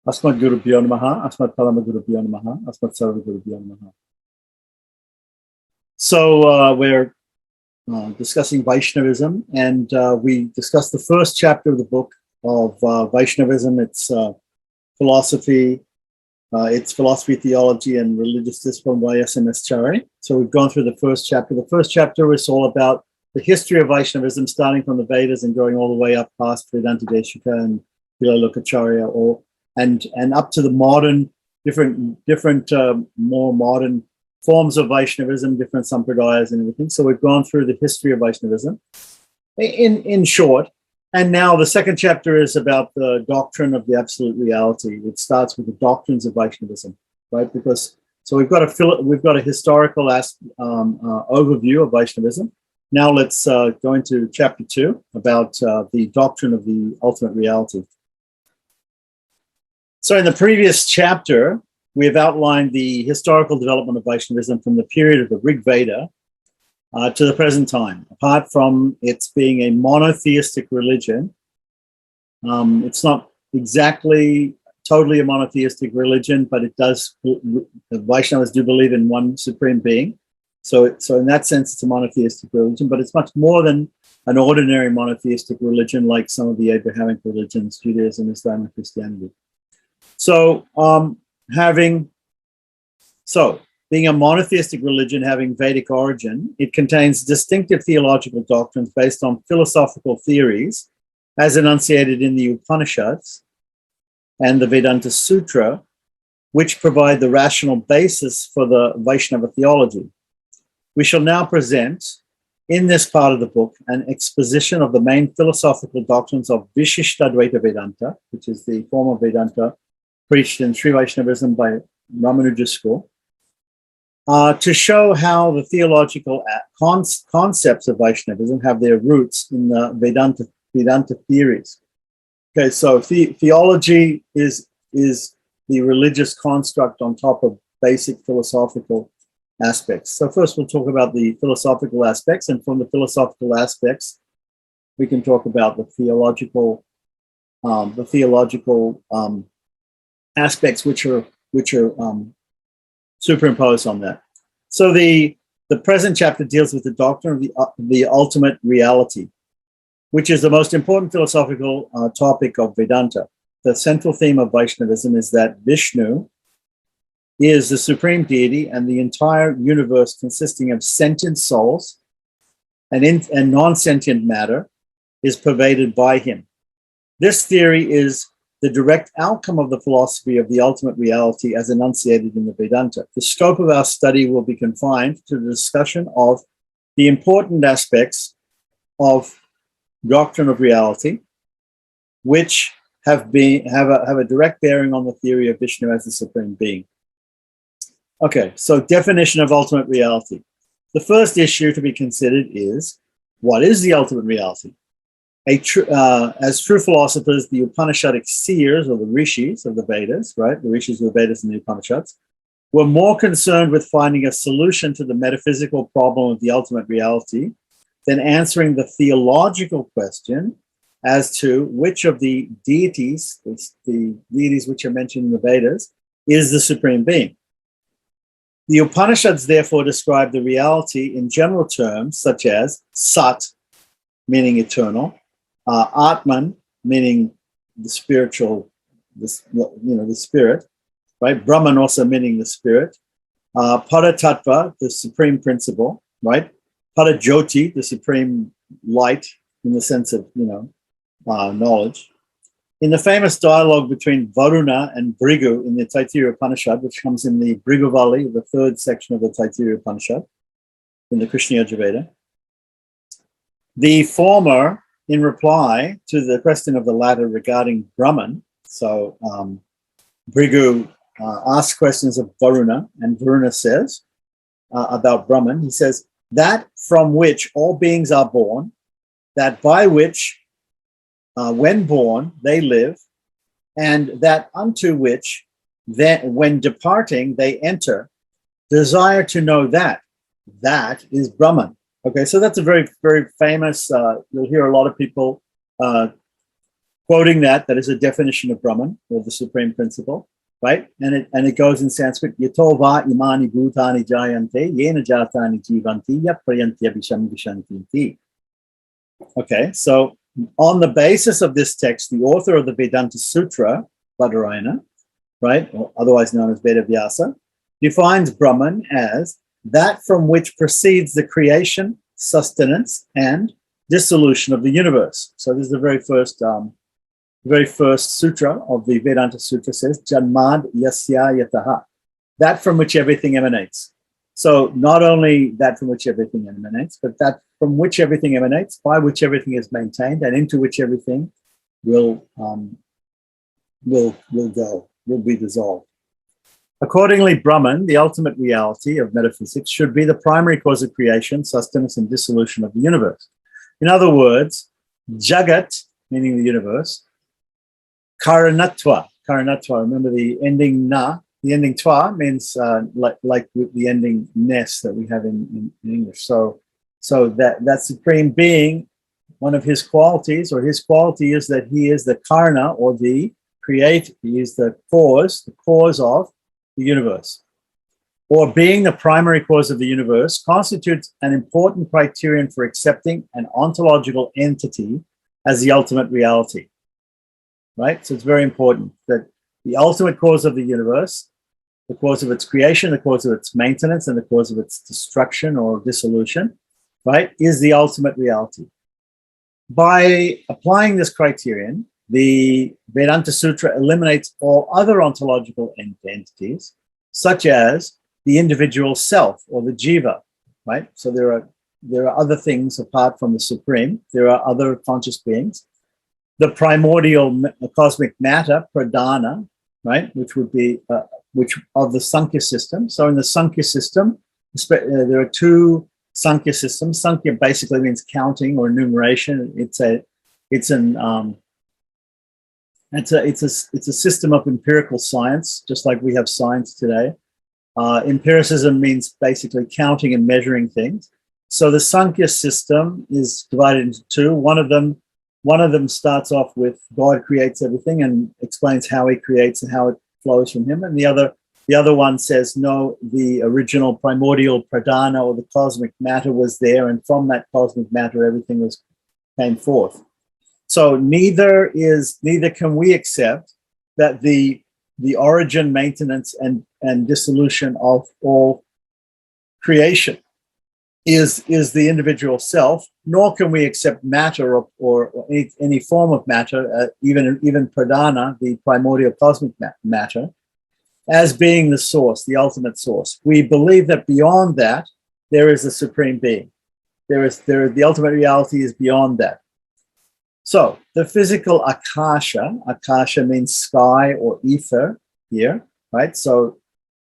Asmat Gurubhyo Namaha, Asmat Parama Gurubhyo Namaha, Asmat Sarva Gurubhyo Namaha. So we're discussing Vaishnavism, and we discussed the first chapter of the book of Vaishnavism, its philosophy, theology, and religious discipline by S.M.S. Chari. So we've gone through the first chapter. The first chapter is all about the history of Vaishnavism, starting from the Vedas and going all the way up past Vedanta Deshika and Vilalokacharya, and up to the modern, different more modern forms of Vaishnavism, different sampradayas and everything. So we've gone through the history of Vaishnavism in short. And now the second chapter is about the doctrine of the absolute reality. It starts with the doctrines of Vaishnavism, right? So we've got a historical overview of Vaishnavism. Now let's go into chapter 2 about the doctrine of the ultimate reality. So in the previous chapter, we have outlined the historical development of Vaishnavism from the period of the Rig Veda to the present time. Apart from its being a monotheistic religion, it's not exactly totally a monotheistic religion, but it does, the Vaishnavas do believe in one supreme being. So in that sense, it's a monotheistic religion, but it's much more than an ordinary monotheistic religion like some of the Abrahamic religions, Judaism, Islam, and Christianity. So being a monotheistic religion having Vedic origin, it contains distinctive theological doctrines based on philosophical theories as enunciated in the Upanishads and the Vedanta Sutra, which provide the rational basis for the Vaishnava theology. We shall now present, in this part of the book, an exposition of the main philosophical doctrines of Vishishtadvaita Vedanta, which is the form of Vedanta preached in Sri Vaishnavism by Ramanuja school, to show how the theological concepts of Vaishnavism have their roots in the Vedanta theories. Okay, so theology is the religious construct on top of basic philosophical aspects. So first we'll talk about the philosophical aspects, and from the philosophical aspects, we can talk about the theological aspects which are superimposed on that. So the present chapter deals with the doctrine of the ultimate reality, which is the most important philosophical topic of Vedanta. The central theme of Vaishnavism is that Vishnu is the supreme deity, and the entire universe consisting of sentient souls and non-sentient matter is pervaded by him. This theory is the direct outcome of the philosophy of the ultimate reality as enunciated in the Vedanta. The scope of our study will be confined to the discussion of the important aspects of doctrine of reality, which have a direct bearing on the theory of Vishnu as the supreme being. Okay, so definition of ultimate reality. The first issue to be considered is, what is the ultimate reality? As true philosophers, the Upanishadic seers, or the rishis of the Vedas, right? The rishis of the Vedas and the Upanishads, were more concerned with finding a solution to the metaphysical problem of the ultimate reality than answering the theological question as to which of the deities, the deities which are mentioned in the Vedas, is the supreme being. The Upanishads therefore describe the reality in general terms such as Sat, meaning eternal, Atman, meaning the spiritual, the spirit, right? Brahman also meaning the spirit. Paratattva, the supreme principle, right? Parajyoti, the supreme light, in the sense of knowledge. In the famous dialogue between Varuna and Bhrigu in the Taittiriya Upanishad, which comes in the Bhriguvali, the third section of the Taittiriya Upanishad, in the Krishna Yajurveda, the former, in reply to the question of the latter regarding Brahman, so Bhrigu asks questions of Varuna, and Varuna says about Brahman, he says, that from which all beings are born, that by which when born they live, and that unto which then when departing they enter, desire to know that is Brahman. Okay, so that's a very, very famous, you'll hear a lot of people quoting that is a definition of Brahman, or the supreme principle, right? And it goes in Sanskrit, Yatova imani bhutani jayante, yena jatani jivanti, yat prayantya visham vishanti. Okay, so on the basis of this text, the author of the Vedanta Sutra, Badarayana, right, or otherwise known as Vedavyasa, defines Brahman as that from which proceeds the creation, sustenance, and dissolution of the universe. So this is the very first sutra of the Vedanta Sutra says, Janmad Yasya Yataha, that from which everything emanates. So not only that from which everything emanates, but that from which everything emanates, by which everything is maintained, and into which everything will be dissolved. Accordingly, Brahman, the ultimate reality of metaphysics, should be the primary cause of creation, sustenance, and dissolution of the universe. In other words, Jagat, meaning the universe, Karanatva, remember the ending na, the ending twa means like the ending ness that we have in English. So that supreme being, one of his qualities, or his quality, is that he is the karna, or the creator. He is the cause of the universe. Or being the primary cause of the universe constitutes an important criterion for accepting an ontological entity as the ultimate reality. Right? So it's very important that the ultimate cause of the universe, the cause of its creation, the cause of its maintenance, and the cause of its destruction or dissolution, right, is the ultimate reality. By applying this criterion, the Vedanta Sutra eliminates all other ontological entities, such as the individual self, or the jiva, right? So there are other things apart from the supreme. There are other conscious beings. The primordial cosmic matter, pradhana, right, which would be which of the Sankhya system. So in the Sankhya system, there are two Sankhya systems. Sankhya basically means counting or enumeration. It's a system of empirical science, just like we have science today. Empiricism means basically counting and measuring things. So the Sankhya system is divided into two. One of them starts off with God creates everything and explains how he creates and how it flows from him. And the other one says, no, the original primordial pradhana, or the cosmic matter, was there, and from that cosmic matter everything came forth. So neither can we accept that the origin, maintenance, and dissolution of all creation is the individual self, nor can we accept matter or any form of matter, even pradhana, the primordial cosmic matter, as being the source, the ultimate source. We believe that beyond that, there is a supreme being. The ultimate reality is beyond that. So the physical akasha means sky or ether here, right? So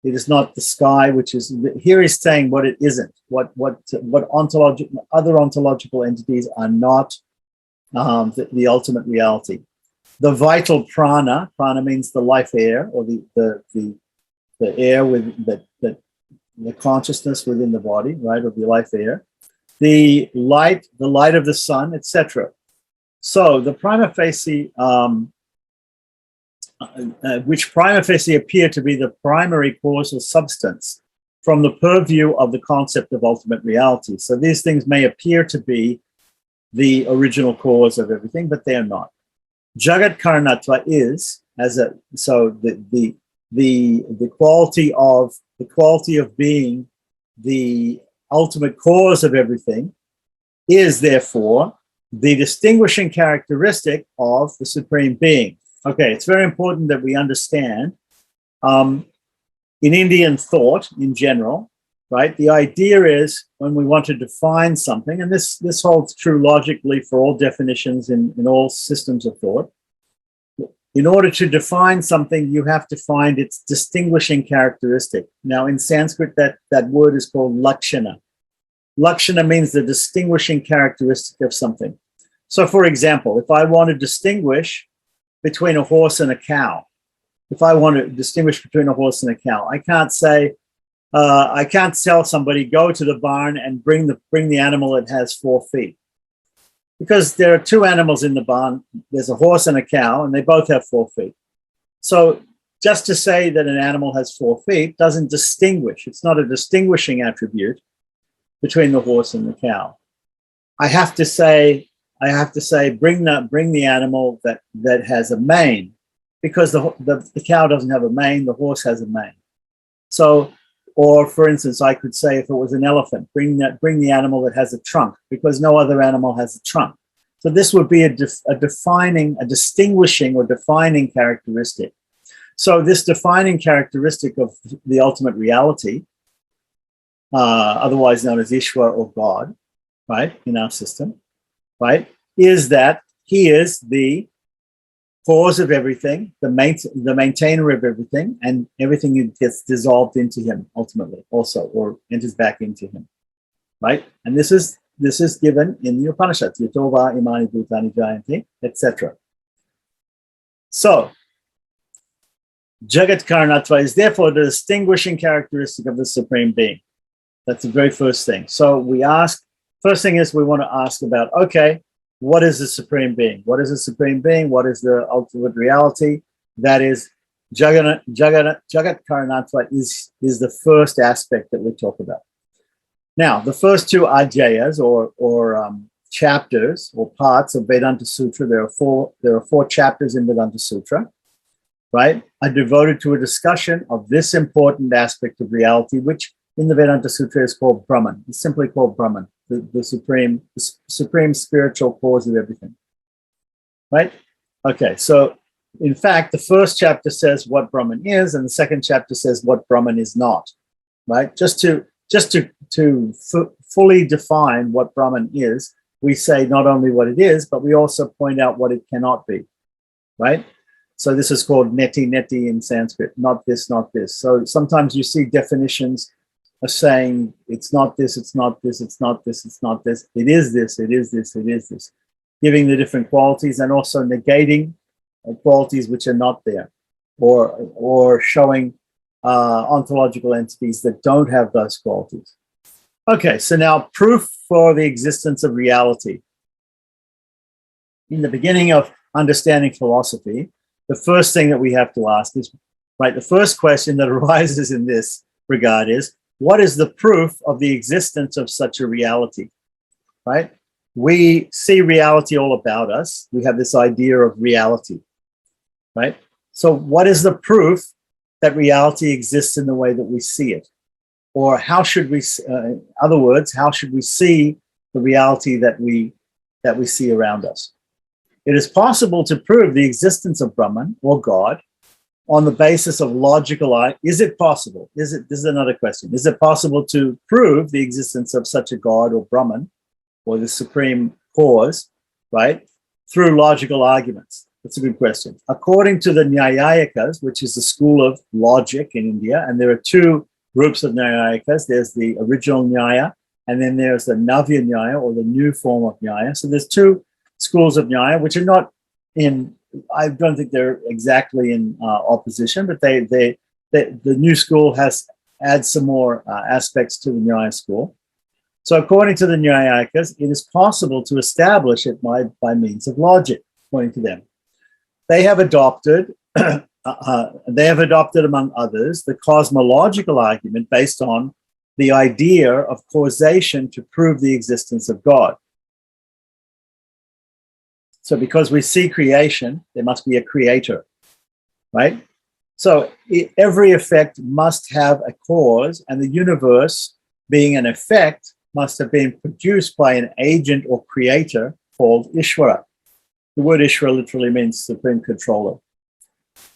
it is not the sky, which is, here he's saying what it isn't, what other ontological entities are not the ultimate reality. The vital prana means the life air, or the air with the consciousness within the body, right, or the life air. The light of the sun, etc. So the prima facie, which prima facie appear to be the primary causal substance from the purview of the concept of ultimate reality. So these things may appear to be the original cause of everything, but they are not. Jagat Karanatva is, the quality of being the ultimate cause of everything is therefore the distinguishing characteristic of the Supreme Being. Okay, it's very important that we understand in Indian thought in general, right? The idea is when we want to define something, and this holds true logically for all definitions in all systems of thought. In order to define something, you have to find its distinguishing characteristic. Now, in Sanskrit, that word is called lakshana. Lakshana means the distinguishing characteristic of something. So, for example, if I want to distinguish between a horse and a cow, I can't say, I can't tell somebody, go to the barn and bring the animal that has 4 feet. because there are two animals in the barn. There's a horse and a cow, and they both have 4 feet. So just to say that an animal has 4 feet doesn't distinguish. It's not a distinguishing attribute between the horse and the cow. I have to say, bring the animal that has a mane, because the cow doesn't have a mane, the horse has a mane. So, or for instance, I could say if it was an elephant, bring the animal that has a trunk, because no other animal has a trunk. So this would be a distinguishing or defining characteristic. So this defining characteristic of the ultimate reality, otherwise known as Ishwar or God, right, in our system, right, is that he is the cause of everything, the maintainer of everything, and everything gets dissolved into him ultimately also, or enters back into him, right? And this is given in the Upanishads, Yatova imani bhutani jayanti, etc. So, Jagat Karanatva is therefore the distinguishing characteristic of the Supreme Being. That's the very first thing. So first thing is we want to ask about, okay, what is the Supreme Being? What is the Supreme Being? What is the ultimate reality? That is, Jagat Karanatva is the first aspect that we talk about. Now, the first two adhyayas or chapters or parts of Vedanta Sutra, there are four chapters in Vedanta Sutra, right, are devoted to a discussion of this important aspect of reality, which in the Vedanta Sutra is called Brahman. It's simply called Brahman, the supreme spiritual cause of everything, right? Okay, so in fact, the first chapter says what Brahman is, and the second chapter says what Brahman is not, right? Just to fully define what Brahman is, we say not only what it is, but we also point out what it cannot be, right? So this is called neti in Sanskrit, not this, not this. So sometimes you see definitions of saying it's not this, it's not this, it's not this, it's not this, it is this, it is this, it is this, giving the different qualities and also negating qualities which are not there, or showing ontological entities that don't have those qualities. Okay, so now proof for the existence of reality. In the beginning of understanding philosophy, the first thing that we have to ask is, right, the first question that arises in this regard is, what is the proof of the existence of such a reality, right? We see reality all about us. We have this idea of reality, right? So what is the proof that reality exists in the way that we see it? Or how should we, in other words, how should we see the reality that we see around us? It is possible to prove the existence of Brahman or God on the basis of logical. Is it possible? This is another question. Is it possible to prove the existence of such a God or Brahman or the supreme cause, right, through logical arguments? That's a good question. According to the Nyayikas, which is the school of logic in India, and there are two groups of Nyayikas. There's the original Nyaya, and then there's the Navya Nyaya, or the new form of Nyaya. So there's two schools of Nyaya, which are not in, I don't think they're exactly in opposition, but the new school adds some more aspects to the Nyaya school. So according to the Nyayikas, it is possible to establish it by means of logic, according to them. They have adopted, among others, the cosmological argument based on the idea of causation to prove the existence of God. So because we see creation, there must be a creator, right? So every effect must have a cause, and the universe, being an effect, must have been produced by an agent or creator called Ishvara. The word Ishvara literally means supreme controller.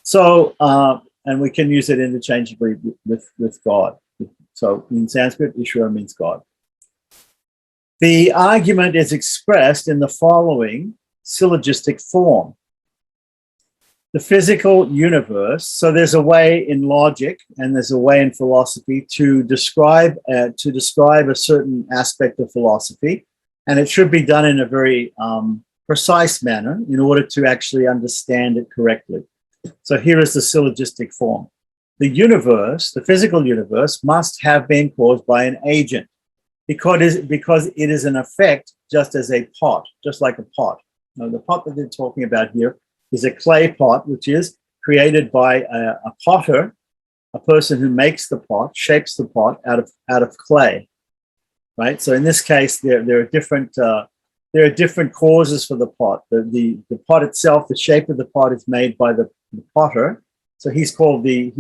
So, and we can use it interchangeably with God. So in Sanskrit, Ishvara means God. The argument is expressed in the following syllogistic form. The physical universe, so there's a way in logic and there's a way in philosophy to describe a certain aspect of philosophy, and it should be done in a very precise manner in order to actually understand it correctly. So here is the syllogistic form. The universe, the physical universe, must have been caused by an agent because it is an effect just as a pot, just like a pot. Now, the pot that they're talking about here is a clay pot, which is created by a potter, a person who makes the pot, shapes the pot out of clay, right? So in this case, there are different causes for the pot. The pot itself, the shape of the pot is made by the potter, so he's called the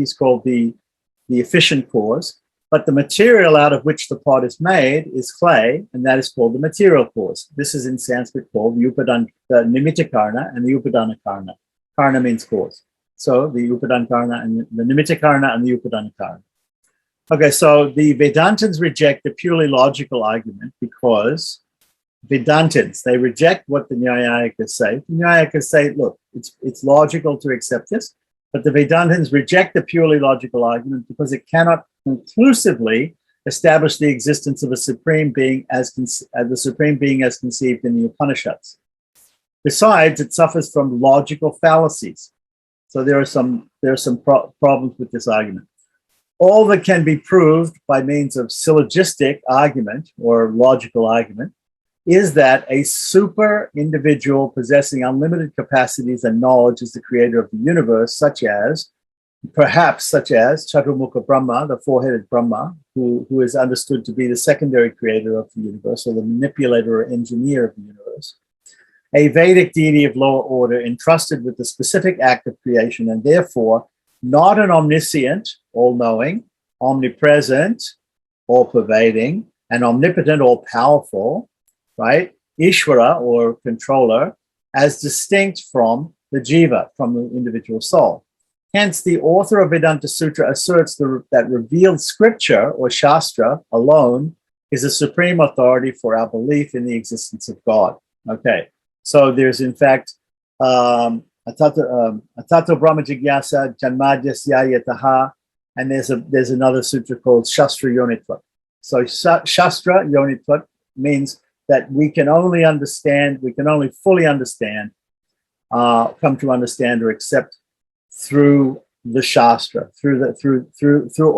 efficient cause. But the material out of which the pot is made is clay, and that is called the material cause. This is in Sanskrit called the Nimitta Karna and the Upadana Karna. Karna means cause. So the Upadana Karna and the Nimitta Karna and the Upadana Karna. Okay, so the Vedantins reject the purely logical argument because Vedantins, they reject what the Nyayikas say. The Nyayikas say, look, it's logical to accept this, but the Vedantins reject the purely logical argument because it cannot conclusively establish the existence of a supreme being as conceived in the Upanishads. Besides, it suffers from logical fallacies. So there are some problems with this argument. All that can be proved by means of syllogistic argument or logical argument is that a super individual possessing unlimited capacities and knowledge is the creator of the universe, such as Chaturmukha Brahma, the four-headed Brahma, who is understood to be the secondary creator of the universe, or the manipulator or engineer of the universe. A Vedic deity of lower order entrusted with the specific act of creation, and therefore not an omniscient, all-knowing, omnipresent, all-pervading, and omnipotent, all-powerful, right? Ishvara, or controller, as distinct from the jiva, from the individual soul. Hence, the author of Vedanta Sutra asserts that revealed scripture, or Shastra, alone is a supreme authority for our belief in the existence of God. Okay, so there's in fact Atato Brahma Jigyasa Janmadyasya Yataha, and there's another sutra called Shastra Yonitvat. So Shastra Yonitvat means that we can only fully understand, come to understand or accept through the Shastra, through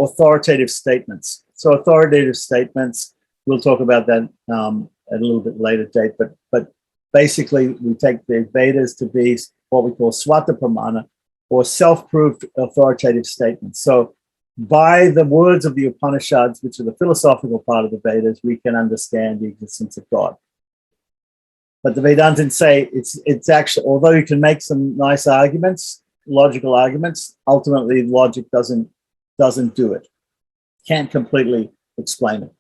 authoritative statements. So authoritative statements, we'll talk about that at a little bit later date, but basically we take the Vedas to be what we call Swata Pramana, or self-proved authoritative statements. So by the words of the Upanishads, which are the philosophical part of the Vedas, we can understand the existence of God. But the Vedantins say it's actually, although you can make some nice arguments, logical arguments, ultimately logic doesn't do it. Can't completely explain it.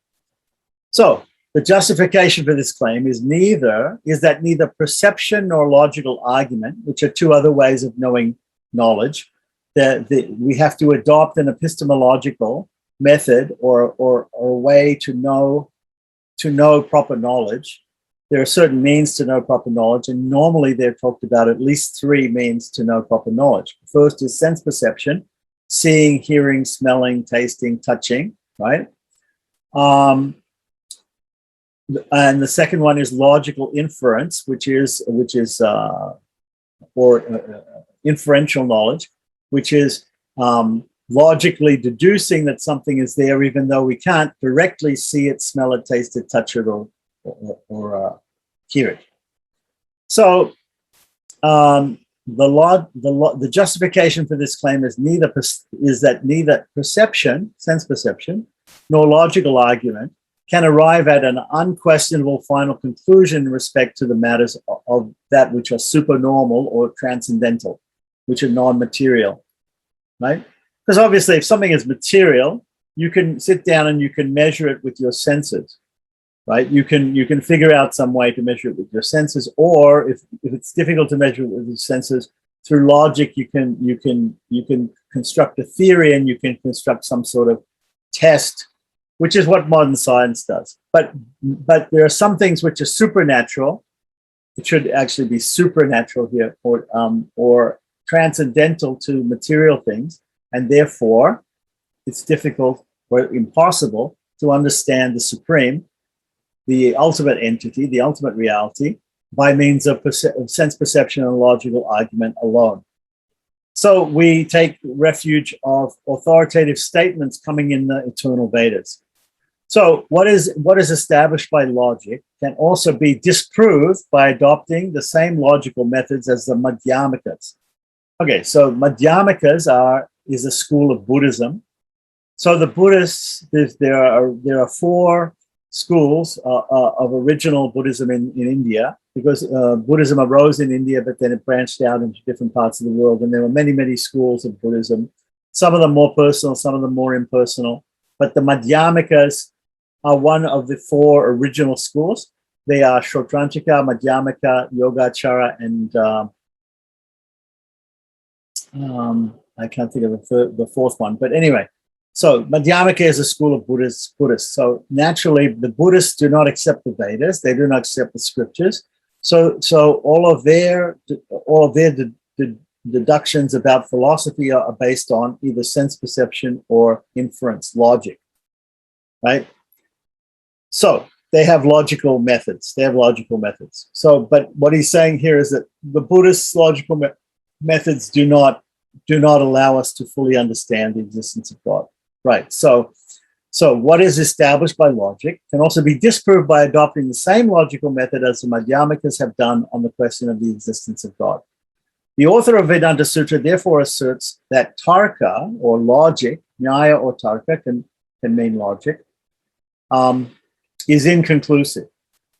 So the justification for this claim is that neither perception nor logical argument, which are two other ways of knowing knowledge, that we have to adopt an epistemological method or a way to know proper knowledge. There are certain means to know proper knowledge, and normally they're talked about at least three means to know proper knowledge. First is sense perception, seeing, hearing, smelling, tasting, touching, right? And the second one is logical inference, which is inferential knowledge, which is logically deducing that something is there, even though we can't directly see it, smell it, taste it, touch it, or hear it. So the justification for this claim is that neither perception, sense perception, nor logical argument can arrive at an unquestionable final conclusion in respect to the matters of that which are supernormal or transcendental, which are non-material, right? Because obviously if something is material, you can sit down and you can measure it with your senses, right? You can figure out some way to measure it with your senses, or if it's difficult to measure it with your senses, through logic, you can construct a theory and you can construct some sort of test, which is what modern science does. But there are some things which are supernatural. It should actually be supernatural here, or transcendental to material things, and therefore it's difficult or impossible to understand the supreme, the ultimate entity, the ultimate reality, by means of sense perception and logical argument alone. So we take refuge of authoritative statements coming in the eternal Vedas. So what is established by logic can also be disproved by adopting the same logical methods as the Madhyamikas. Okay, so Madhyamikas is a school of Buddhism. So the Buddhists, there are four schools of original Buddhism in India, because Buddhism arose in India, but then it branched out into different parts of the world, and there were many, many schools of Buddhism. Some of them more personal, some of them more impersonal. But the Madhyamikas are one of the four original schools. They are Shotranchika, Madhyamika, Yogacara, and I can't think of the fourth one. But anyway, so Madhyamika is a school of Buddhists. So naturally, the Buddhists do not accept the Vedas. They do not accept the scriptures. So all of their deductions about philosophy are based on either sense perception or inference, logic, right? So they have logical methods. So, but what he's saying here is that the Buddhist logical methods do not allow us to fully understand the existence of God, right? So what is established by logic can also be disproved by adopting the same logical method as the Madhyamikas have done on the question of the existence of God. The author of Vedanta Sutra therefore asserts that tarka, or logic, nyaya or tarka can mean logic, is inconclusive.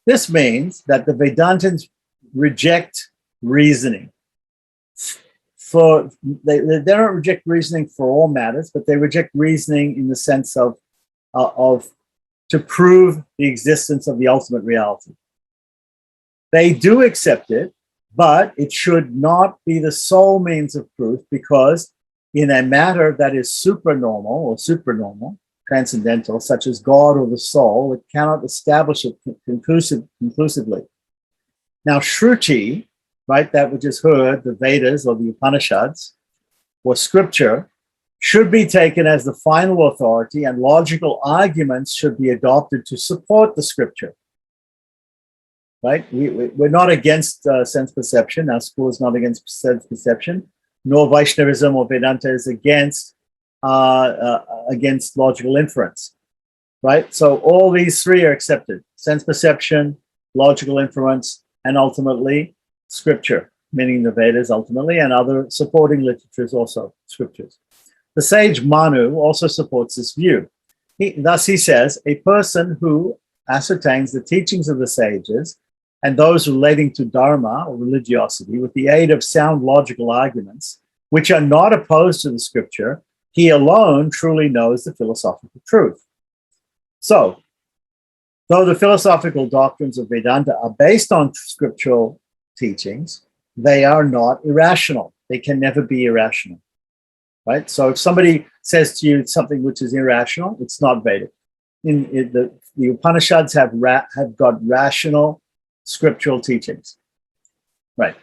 This means that the Vedantins reject reasoning. They don't reject reasoning for all matters, but they reject reasoning in the sense of to prove the existence of the ultimate reality. They do accept it, but it should not be the sole means of proof, because in a matter that is supranormal, transcendental, such as God or the soul, it cannot establish it conclusively. Now, Shruti, right, that which is heard, the Vedas or the Upanishads, or scripture, should be taken as the final authority, and logical arguments should be adopted to support the scripture. Right? We're not against sense perception. Our school is not against sense perception, nor Vaishnavism or Vedanta is against logical inference, right? So all these three are accepted: sense perception, logical inference, and ultimately scripture, meaning the Vedas ultimately, and other supporting literatures also, scriptures. The sage Manu also supports this view. Thus he says, a person who ascertains the teachings of the sages and those relating to dharma or religiosity with the aid of sound logical arguments, which are not opposed to the scripture, he alone truly knows the philosophical truth. So, though the philosophical doctrines of Vedanta are based on scriptural teachings, they are not irrational. They can never be irrational, right? So if somebody says to you something which is irrational, it's not Vedic. The Upanishads have got rational scriptural teachings, right?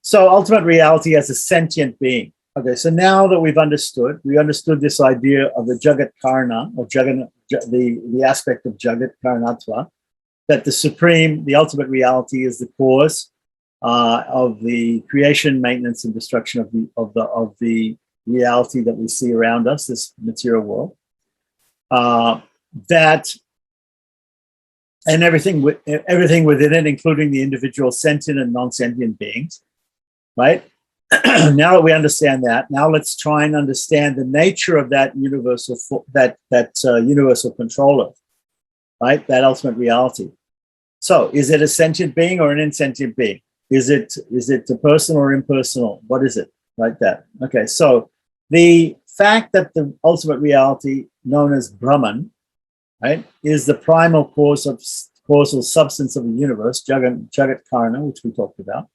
So ultimate reality as a sentient being. Okay, so now that we understood this idea of the Jagat Karna, or the aspect of Jagat Karanatva, that the ultimate reality is the cause of the creation, maintenance, and destruction of the reality that we see around us, this material world. And everything within it, including the individual sentient and non-sentient beings, right? Now that we understand that, now let's try and understand the nature of that universal universal controller, right? That ultimate reality. So, is it a sentient being or an insentient being? Is it a person or impersonal? What is it? Like that. Okay. So, the fact that the ultimate reality, known as Brahman, right, is the primal causal substance of the universe, Jagat Karna, which we talked about,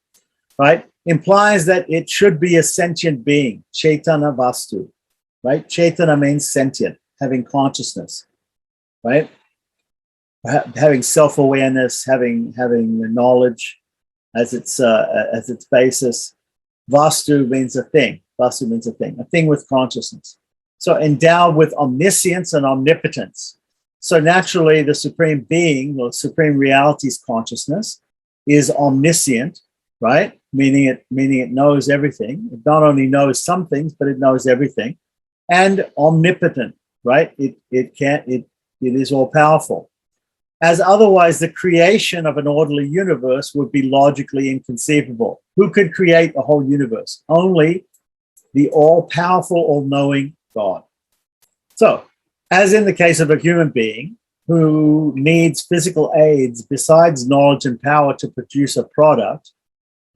right, implies that it should be a sentient being, Chaitana Vastu, right? Chaitana means sentient, having consciousness, right? Having self-awareness, having knowledge as its basis. Vastu means a thing. Vastu means a thing with consciousness. So endowed with omniscience and omnipotence. So naturally, the supreme being, the supreme reality's consciousness, is omniscient, right? Meaning it knows everything. It not only knows some things, but it knows everything. And omnipotent, right? It is all-powerful. As otherwise, the creation of an orderly universe would be logically inconceivable. Who could create a whole universe? Only the all-powerful, all-knowing God. So, as in the case of a human being who needs physical aids besides knowledge and power to produce a product,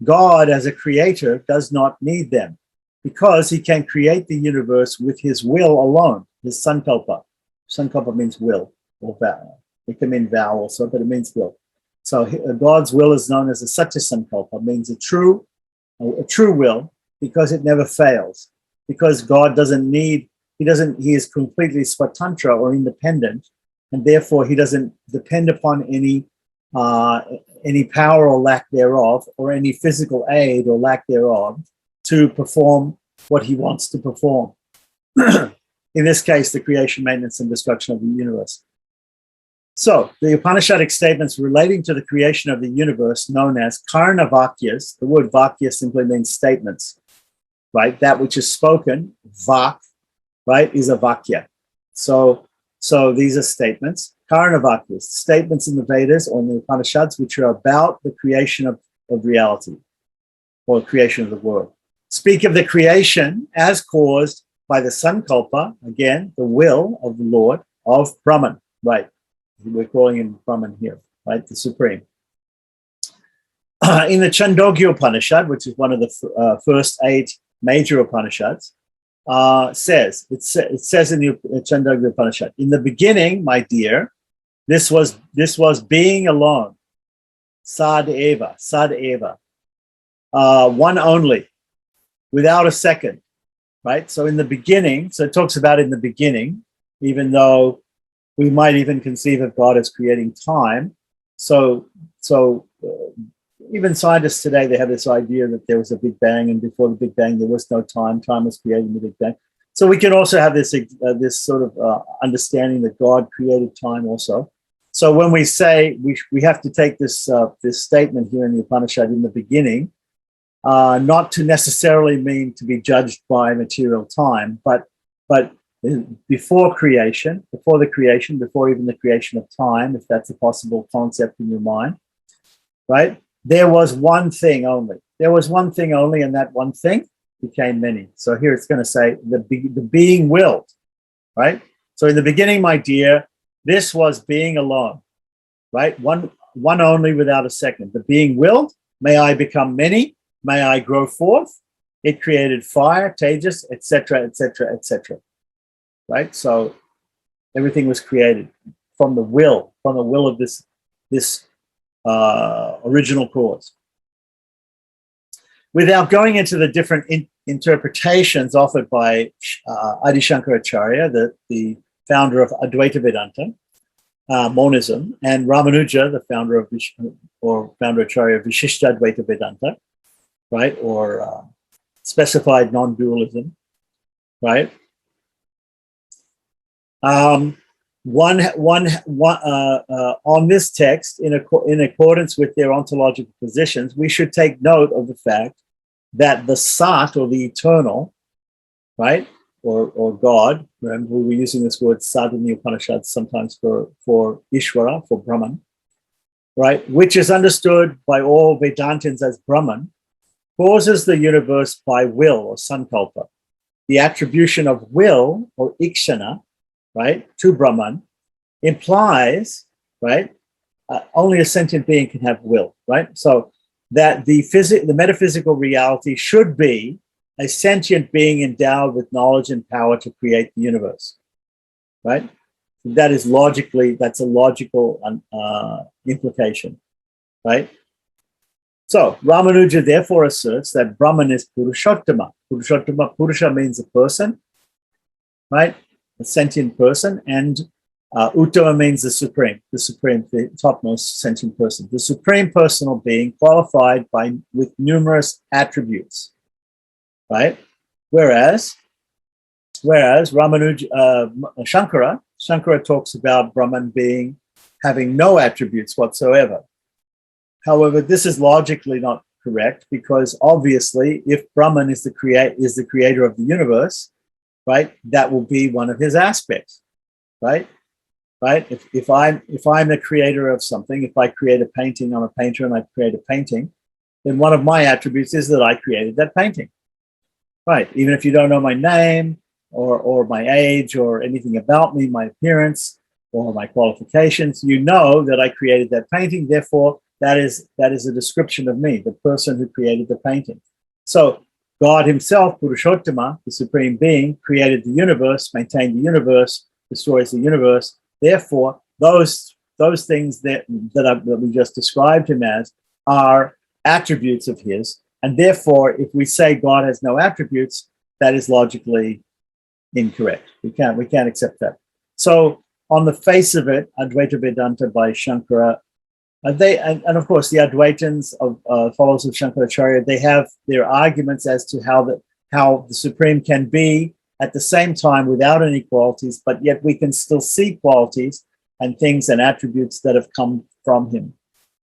God, as a creator, does not need them because he can create the universe with his will alone, his sankalpa. Sankalpa means will or vow. It can mean vow also, but it means will. So God's will is known as a satya sankalpa, means a true will, because it never fails. Because God doesn't need, he is completely swatantra or independent, and therefore he doesn't depend upon any power or lack thereof, or any physical aid or lack thereof, to perform what he wants to perform. In this case, the creation, maintenance, and destruction of the universe. So, the Upanishadic statements relating to the creation of the universe, known as Karna Vakyas, the word Vakya simply means statements, right? That which is spoken, Vak, right, is a Vakya. So these are statements. Karna Vakyas, statements in the Vedas or in the Upanishads, which are about the creation of reality or creation of the world. Speak of the creation as caused by the Sankalpa, again, the will of the Lord, of Brahman, right? We're calling him Brahman here, right? The Supreme. In the Chandogya Upanishad, which is one of the first 8 major Upanishads, it says in the Chandogya Upanishad, in the beginning, my dear, this was being alone. Sad eva, one only, without a second, right? So in the beginning, so it talks about in the beginning, even though we might even conceive of God as creating time. So even scientists today, they have this idea that there was a Big Bang, and before the Big Bang, there was no time. Time was created in the Big Bang. So we can also have this sort of understanding that God created time also. So when we say we have to take this statement here in the Upanishad in the beginning, not to necessarily mean to be judged by material time, but before creation, before even the creation of time, if that's a possible concept in your mind, right? There was one thing only. There was one thing only, and that one thing became many. So here it's going to say the being willed, right? So in the beginning, my dear, this was being alone, right? One only without a second. The being willed, may I become many, may I grow forth. It created fire, tejas, etc., etc., etc. Right? So everything was created from the will of this original cause. Without going into the different interpretations offered by Adi Shankaracharya, the founder of Advaita Vedanta, monism, and Ramanuja, the founder of Acharya of Vishishta Vedanta, right, or specified non-dualism, right? On this text, in accordance with their ontological positions, we should take note of the fact that the Sat, or the eternal, right, or God, remember we were using this word Sat in the Upanishads sometimes for Ishvara, for Brahman, right, which is understood by all Vedantins as Brahman, causes the universe by will, or sankalpa. The attribution of will, or ikshana, right, to Brahman implies, right, only a sentient being can have will, right? So that the metaphysical reality should be a sentient being endowed with knowledge and power to create the universe, right? That's a logical implication, right? So Ramanuja therefore asserts that Brahman is Purushottama. Purusha means a person, right? A sentient person, and Uttama means the supreme, the topmost sentient person, the supreme personal being qualified with numerous attributes, right? Whereas Ramanuja, Shankara talks about Brahman having no attributes whatsoever. However, this is logically not correct, because obviously, if Brahman is the creator of the universe, right, that will be one of his aspects, right? right? If I'm the creator of something, if I create a painting, I'm a painter and I create a painting, then one of my attributes is that I created that painting, right? Even if you don't know my name or my age or anything about me, my appearance or my qualifications, you know that I created that painting. Therefore, that is a description of me, the person who created the painting. So God himself, Purushottama, the supreme being, created the universe, maintained the universe, destroys the universe. Therefore, those things that we just described him as are attributes of his. And therefore, if we say God has no attributes, that is logically incorrect. We can't accept that. So on the face of it, Advaita Vedanta by Shankara, and of course the Advaitins of followers of Shankaracharya, they have their arguments as to how the Supreme can be at the same time without any qualities, but yet we can still see qualities and things and attributes that have come from him,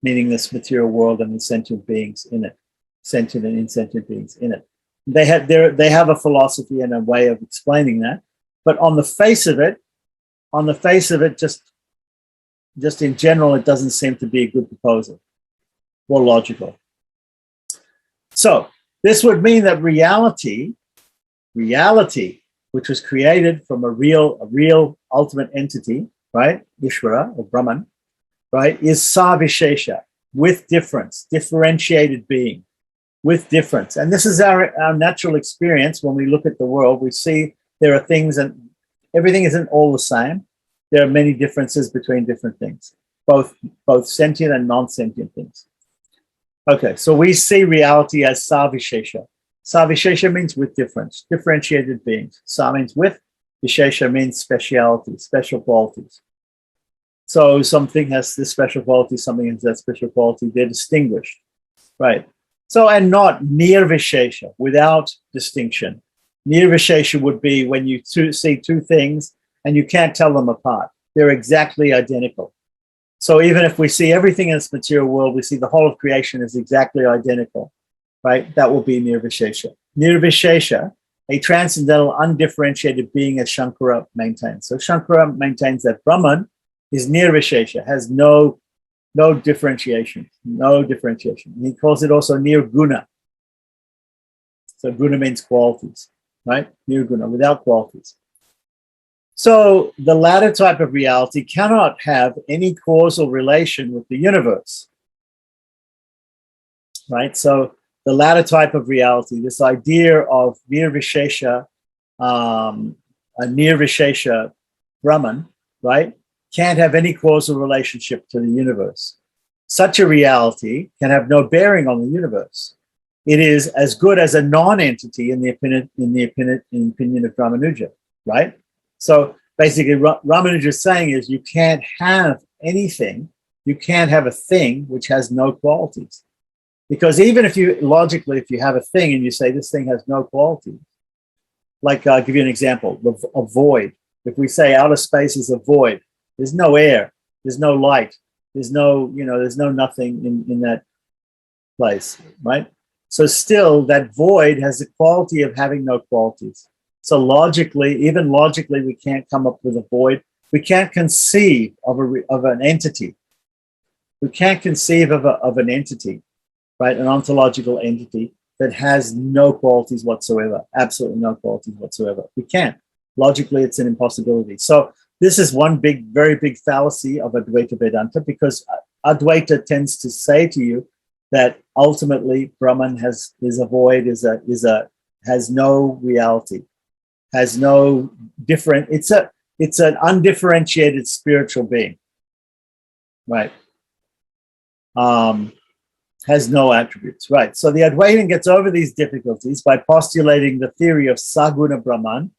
meaning this material world and the sentient beings in it, sentient and insentient beings in it. They have a philosophy and a way of explaining that, but on the face of it, just in general, it doesn't seem to be a good proposal or logical. So this would mean that reality, which was created from a real ultimate entity, right, Ishvara or Brahman, right, is Savishesha, with difference, differentiated being, with difference. And this is our natural experience when we look at the world. We see there are things, and everything isn't all the same. There are many differences between different things, both sentient and non-sentient things. Okay, so we see reality as Savishesha. Savishesha means with difference, differentiated beings. Sa means with, Vishesha means speciality, special qualities. So something has this special quality, something has that special quality. They're distinguished, right? So, and not nirvishesha, without distinction. Nirvishesha would be when you see two things and you can't tell them apart. They're exactly identical. So even if we see everything in this material world, we see the whole of creation is exactly identical, right? That will be nirvishesha. Nirvishesha, a transcendental, undifferentiated being, as Shankara maintains. So Shankara maintains that Brahman is nirvishesha, has no differentiation, no differentiation. And he calls it also nirguna. So guna means qualities, right? Nirguna, without qualities. So the latter type of reality cannot have any causal relation with the universe, right? So the latter type of reality, this idea of nirvishesha, a nirvishesha Brahman, right, can't have any causal relationship to the universe. Such a reality can have no bearing on the universe. It is as good as a non-entity in the opinion of Ramanuja, right? So basically, Ramanuja is saying is you can't have anything, you can't have a thing which has no qualities. Because even if you have a thing and you say this thing has no qualities, like I'll give you an example, a void. If we say outer space is a void, there's no air, there's no light, there's no nothing in that place, right? So still that void has the quality of having no qualities. So even logically, we can't come up with a void. We can't conceive of an entity. We can't conceive of an entity, right? An ontological entity that has no qualities whatsoever, absolutely no qualities whatsoever. We can't. Logically, it's an impossibility. So this is one very big fallacy of Advaita Vedanta, because Advaita tends to say to you that ultimately Brahman is a void, has no reality. Has no different, it's an undifferentiated spiritual being, right? Has no attributes, right? So the Advaitin gets over these difficulties by postulating the theory of Saguna Brahman,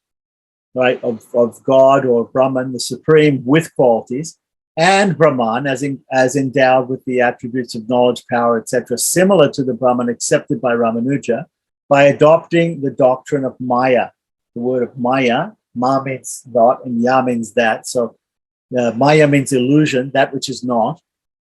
right? Of God or Brahman, the supreme with qualities, and Brahman as endowed with the attributes of knowledge, power, etc., similar to the Brahman accepted by Ramanuja, by adopting the doctrine of Maya. The word of Maya, Ma means not and Ya means that. So Maya means illusion, that which is not,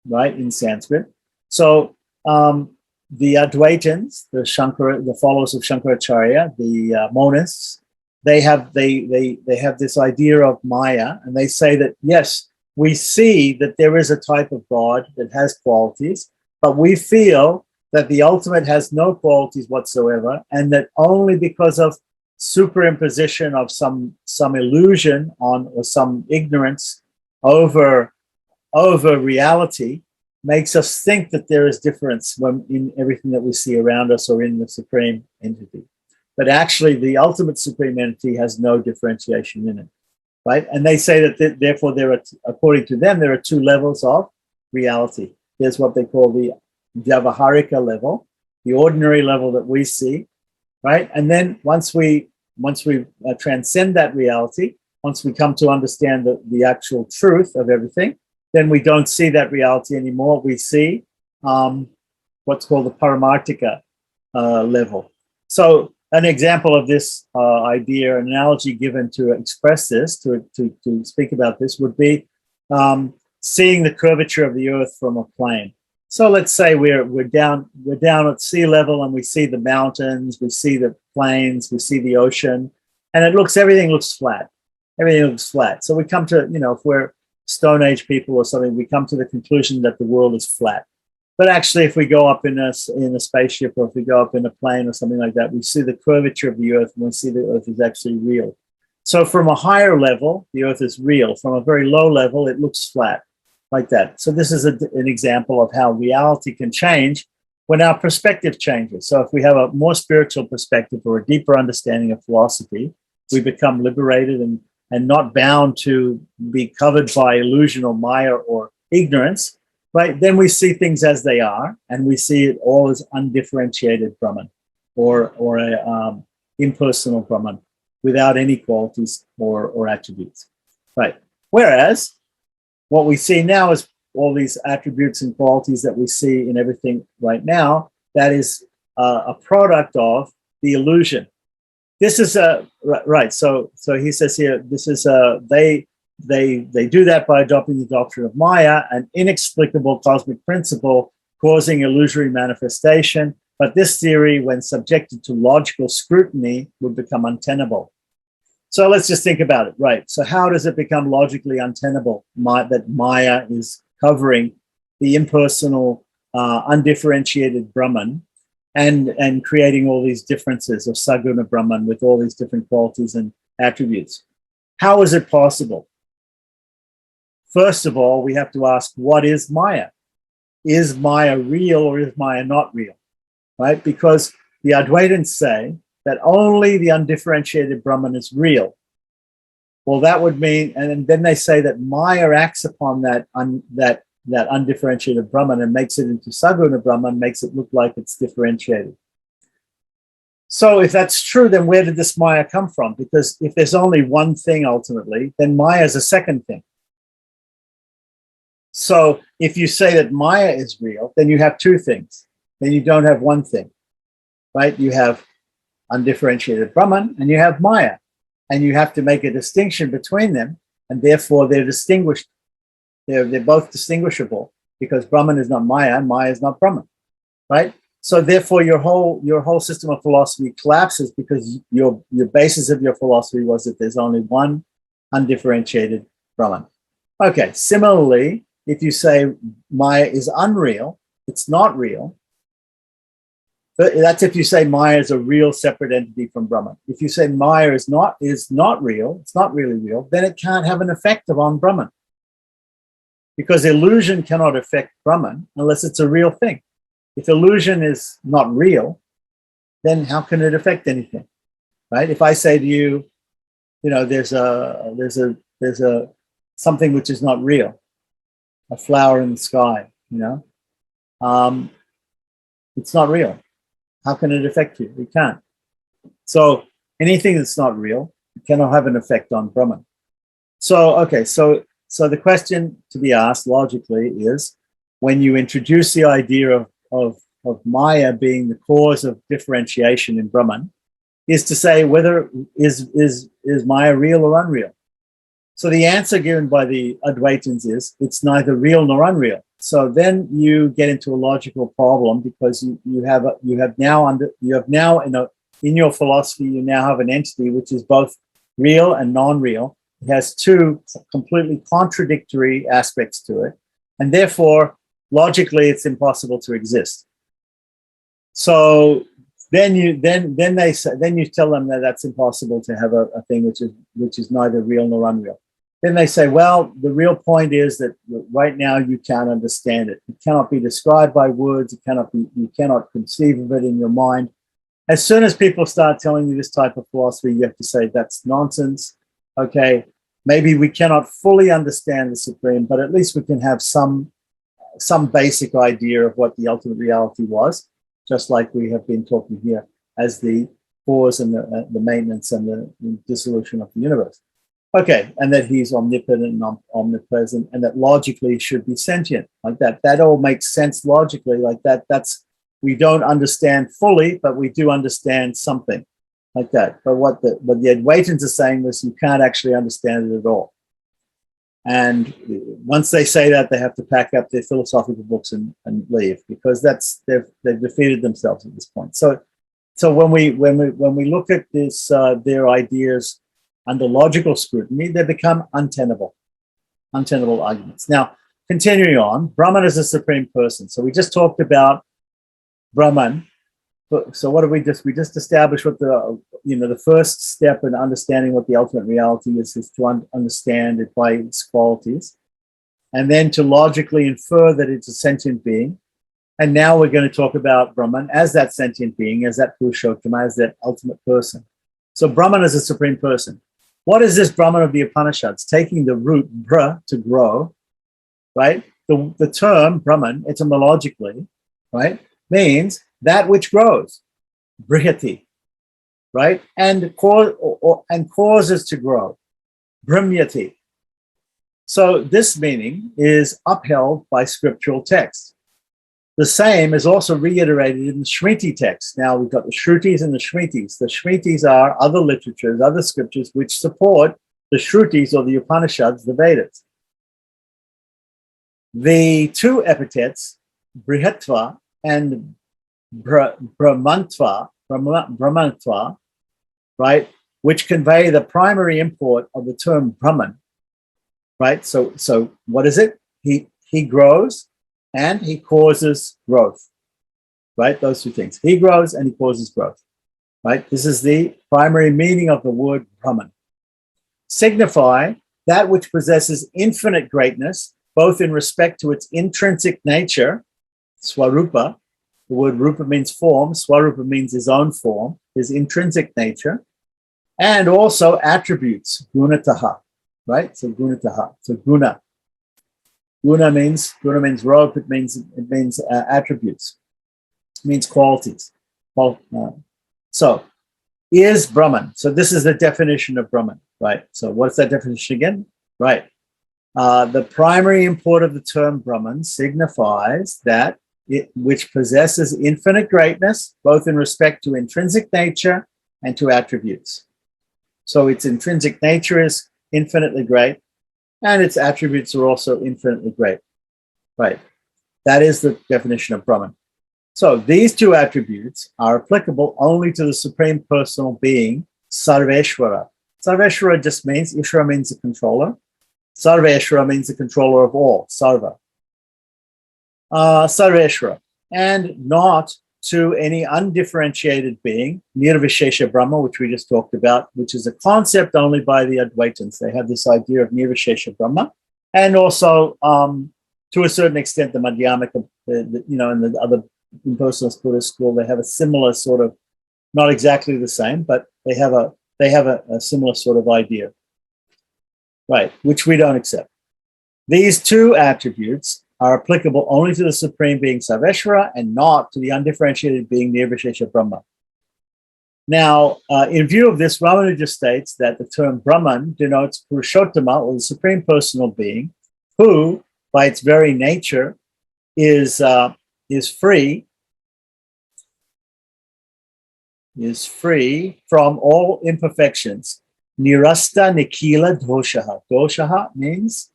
right, in Sanskrit. So the Advaitins, the followers of Shankaracharya, the monists, they have this idea of Maya, and they say that yes, we see that there is a type of God that has qualities, but we feel that the ultimate has no qualities whatsoever, and that only because of superimposition of some illusion on, or some ignorance over reality, makes us think that there is difference when in everything that we see around us or in the supreme entity. But actually, the ultimate supreme entity has no differentiation in it, right? And they say that therefore there are, according to them, there are two levels of reality. There's what they call the Vyavaharika level, the ordinary level that we see, right? And then once we transcend that reality, once we come to understand the actual truth of everything, then we don't see that reality anymore. We see what's called the Paramartika level. So an example of this idea, an analogy given to express this, to speak about this, would be seeing the curvature of the earth from a plane. So let's say we're down at sea level, and we see the mountains, we see the plains, we see the ocean, and everything looks flat. Everything looks flat. So we come to, if we're Stone Age people or something, we come to the conclusion that the world is flat. But actually, if we go up in a spaceship, or if we go up in a plane or something like that, we see the curvature of the earth, and we see the earth is actually real. So from a higher level, the earth is real. From a very low level, it looks flat, like that. So this is an example of how reality can change when our perspective changes. So if we have a more spiritual perspective or a deeper understanding of philosophy, we become liberated and not bound to be covered by illusion or Maya or ignorance, right? Then we see things as they are, and we see it all as undifferentiated Brahman, or a impersonal Brahman, without any qualities or attributes, right? Whereas what we see now is all these attributes and qualities that we see in everything right now, that is a product of the illusion. This is right. So he says here, this is they do that by adopting the doctrine of Maya, an inexplicable cosmic principle causing illusory manifestation. But this theory, when subjected to logical scrutiny, would become untenable. So let's just think about it, right? So how does it become logically untenable that Maya is covering the impersonal, undifferentiated Brahman, and creating all these differences of Saguna Brahman with all these different qualities and attributes? How is it possible? First of all, we have to ask, what is Maya? Is Maya real or is Maya not real? Right? Because the Advaitins say that only the undifferentiated Brahman is real. Well, that would mean, and then they say that Maya acts upon that undifferentiated Brahman and makes it into Saguna Brahman, makes it look like it's differentiated. So if that's true, then where did this Maya come from? Because if there's only one thing ultimately, then Maya is a second thing. So if you say that Maya is real, then you have two things. Then you don't have one thing, right? You have undifferentiated Brahman and you have Maya, and you have to make a distinction between them, and therefore they're distinguished. They're both distinguishable, because Brahman is not Maya and Maya is not Brahman, right? So therefore your whole system of philosophy collapses, because your basis of your philosophy was that there's only one undifferentiated Brahman. Okay, similarly, if you say Maya is unreal, it's not real. But that's if you say Maya is a real separate entity from Brahman. If you say Maya is not real, it's not really real, then it can't have an effect on Brahman. Because illusion cannot affect Brahman unless it's a real thing. If illusion is not real, then how can it affect anything, right? If I say to you, there's a something which is not real, a flower in the sky, it's not real. How can it affect you? It can't. So anything that's not real cannot have an effect on Brahman. So the question to be asked logically is, when you introduce the idea of Maya being the cause of differentiation in Brahman, is to say whether is Maya real or unreal. So the answer given by the Advaitins is it's neither real nor unreal. So then you get into a logical problem, because you have now in your philosophy, you now have an entity which is both real and non-real. has two completely contradictory aspects to it, and therefore, logically, it's impossible to exist. So then you tell them that that's impossible to have a thing which is neither real nor unreal. Then they say, well, the real point is that right now you can't understand it. It cannot be described by words. You cannot conceive of it in your mind. As soon as people start telling you this type of philosophy, you have to say that's nonsense. Okay, maybe we cannot fully understand the Supreme, but at least we can have some basic idea of what the ultimate reality was, just like we have been talking here as the cause and the maintenance and the dissolution of the universe. Okay, and that he's omnipotent and omnipresent, and that logically should be sentient, like that. That all makes sense logically, like that. We don't understand fully, but we do understand something, like that. But what the Advaitins are saying was you can't actually understand it at all. And once they say that, they have to pack up their philosophical books and leave, because they've defeated themselves at this point. So when we look at this, their ideas under logical scrutiny, they become untenable arguments. Now, continuing on, Brahman is a supreme person. So we just talked about Brahman. So what did we just established what the first step in understanding what the ultimate reality is to understand it by its qualities, and then to logically infer that it's a sentient being. And now we're going to talk about Brahman as that sentient being, as that Purushottama, as that ultimate person. So Brahman is a supreme person. What is this Brahman of the Upanishads? Taking the root bra, to grow, right? The term Brahman, etymologically, right, means that which grows, brihati, right? And causes to grow, brahmyati. So this meaning is upheld by scriptural text. The same is also reiterated in the Shruti text. Now we've got the Shrutis and the Shritis. The Shritis are other literatures, other scriptures which support the Shrutis or the Upanishads, the Vedas. The two epithets, Brihatva and Brahmantva, right, which convey the primary import of the term Brahman, right? So what is it? He grows and he causes growth, right? Those two things. He grows and he causes growth, right? This is the primary meaning of the word Brahman. Signify that which possesses infinite greatness, both in respect to its intrinsic nature, Swarupa. The word Rupa means form. Swarupa means his own form, his intrinsic nature, and also attributes, gunataha, right? So gunataha, so guna. Guna means rope. It means attributes. It means qualities. So is Brahman. So this is the definition of Brahman, right? So what's that definition again? Right. The primary import of the term Brahman signifies that which possesses infinite greatness, both in respect to intrinsic nature and to attributes. So its intrinsic nature is infinitely great, and its attributes are also infinitely great. Right. That is the definition of Brahman. So these two attributes are applicable only to the Supreme Personal Being, Sarveshwara. Sarveshwara just means, Ishvara means the controller. Sarveshwara means the controller of all, Sarva. Sarveshwara, and not to any undifferentiated being, Nirvishesha Brahma, which we just talked about, which is a concept only by the Advaitins. They have this idea of Nirvishesha Brahma, and also, to a certain extent, the Madhyamika, and the other impersonalist Buddhist school, they have a similar sort of, not exactly the same, but they have a similar sort of idea, right? Which we don't accept. These two attributes are applicable only to the Supreme Being Sarveshwara and not to the undifferentiated being Nirvishesha Brahma. Now, in view of this, Ramanuja states that the term Brahman denotes Purushottama, or the Supreme Personal Being, who, by its very nature, is free from all imperfections. Nirasta Nikila Doshaha. Doshaha means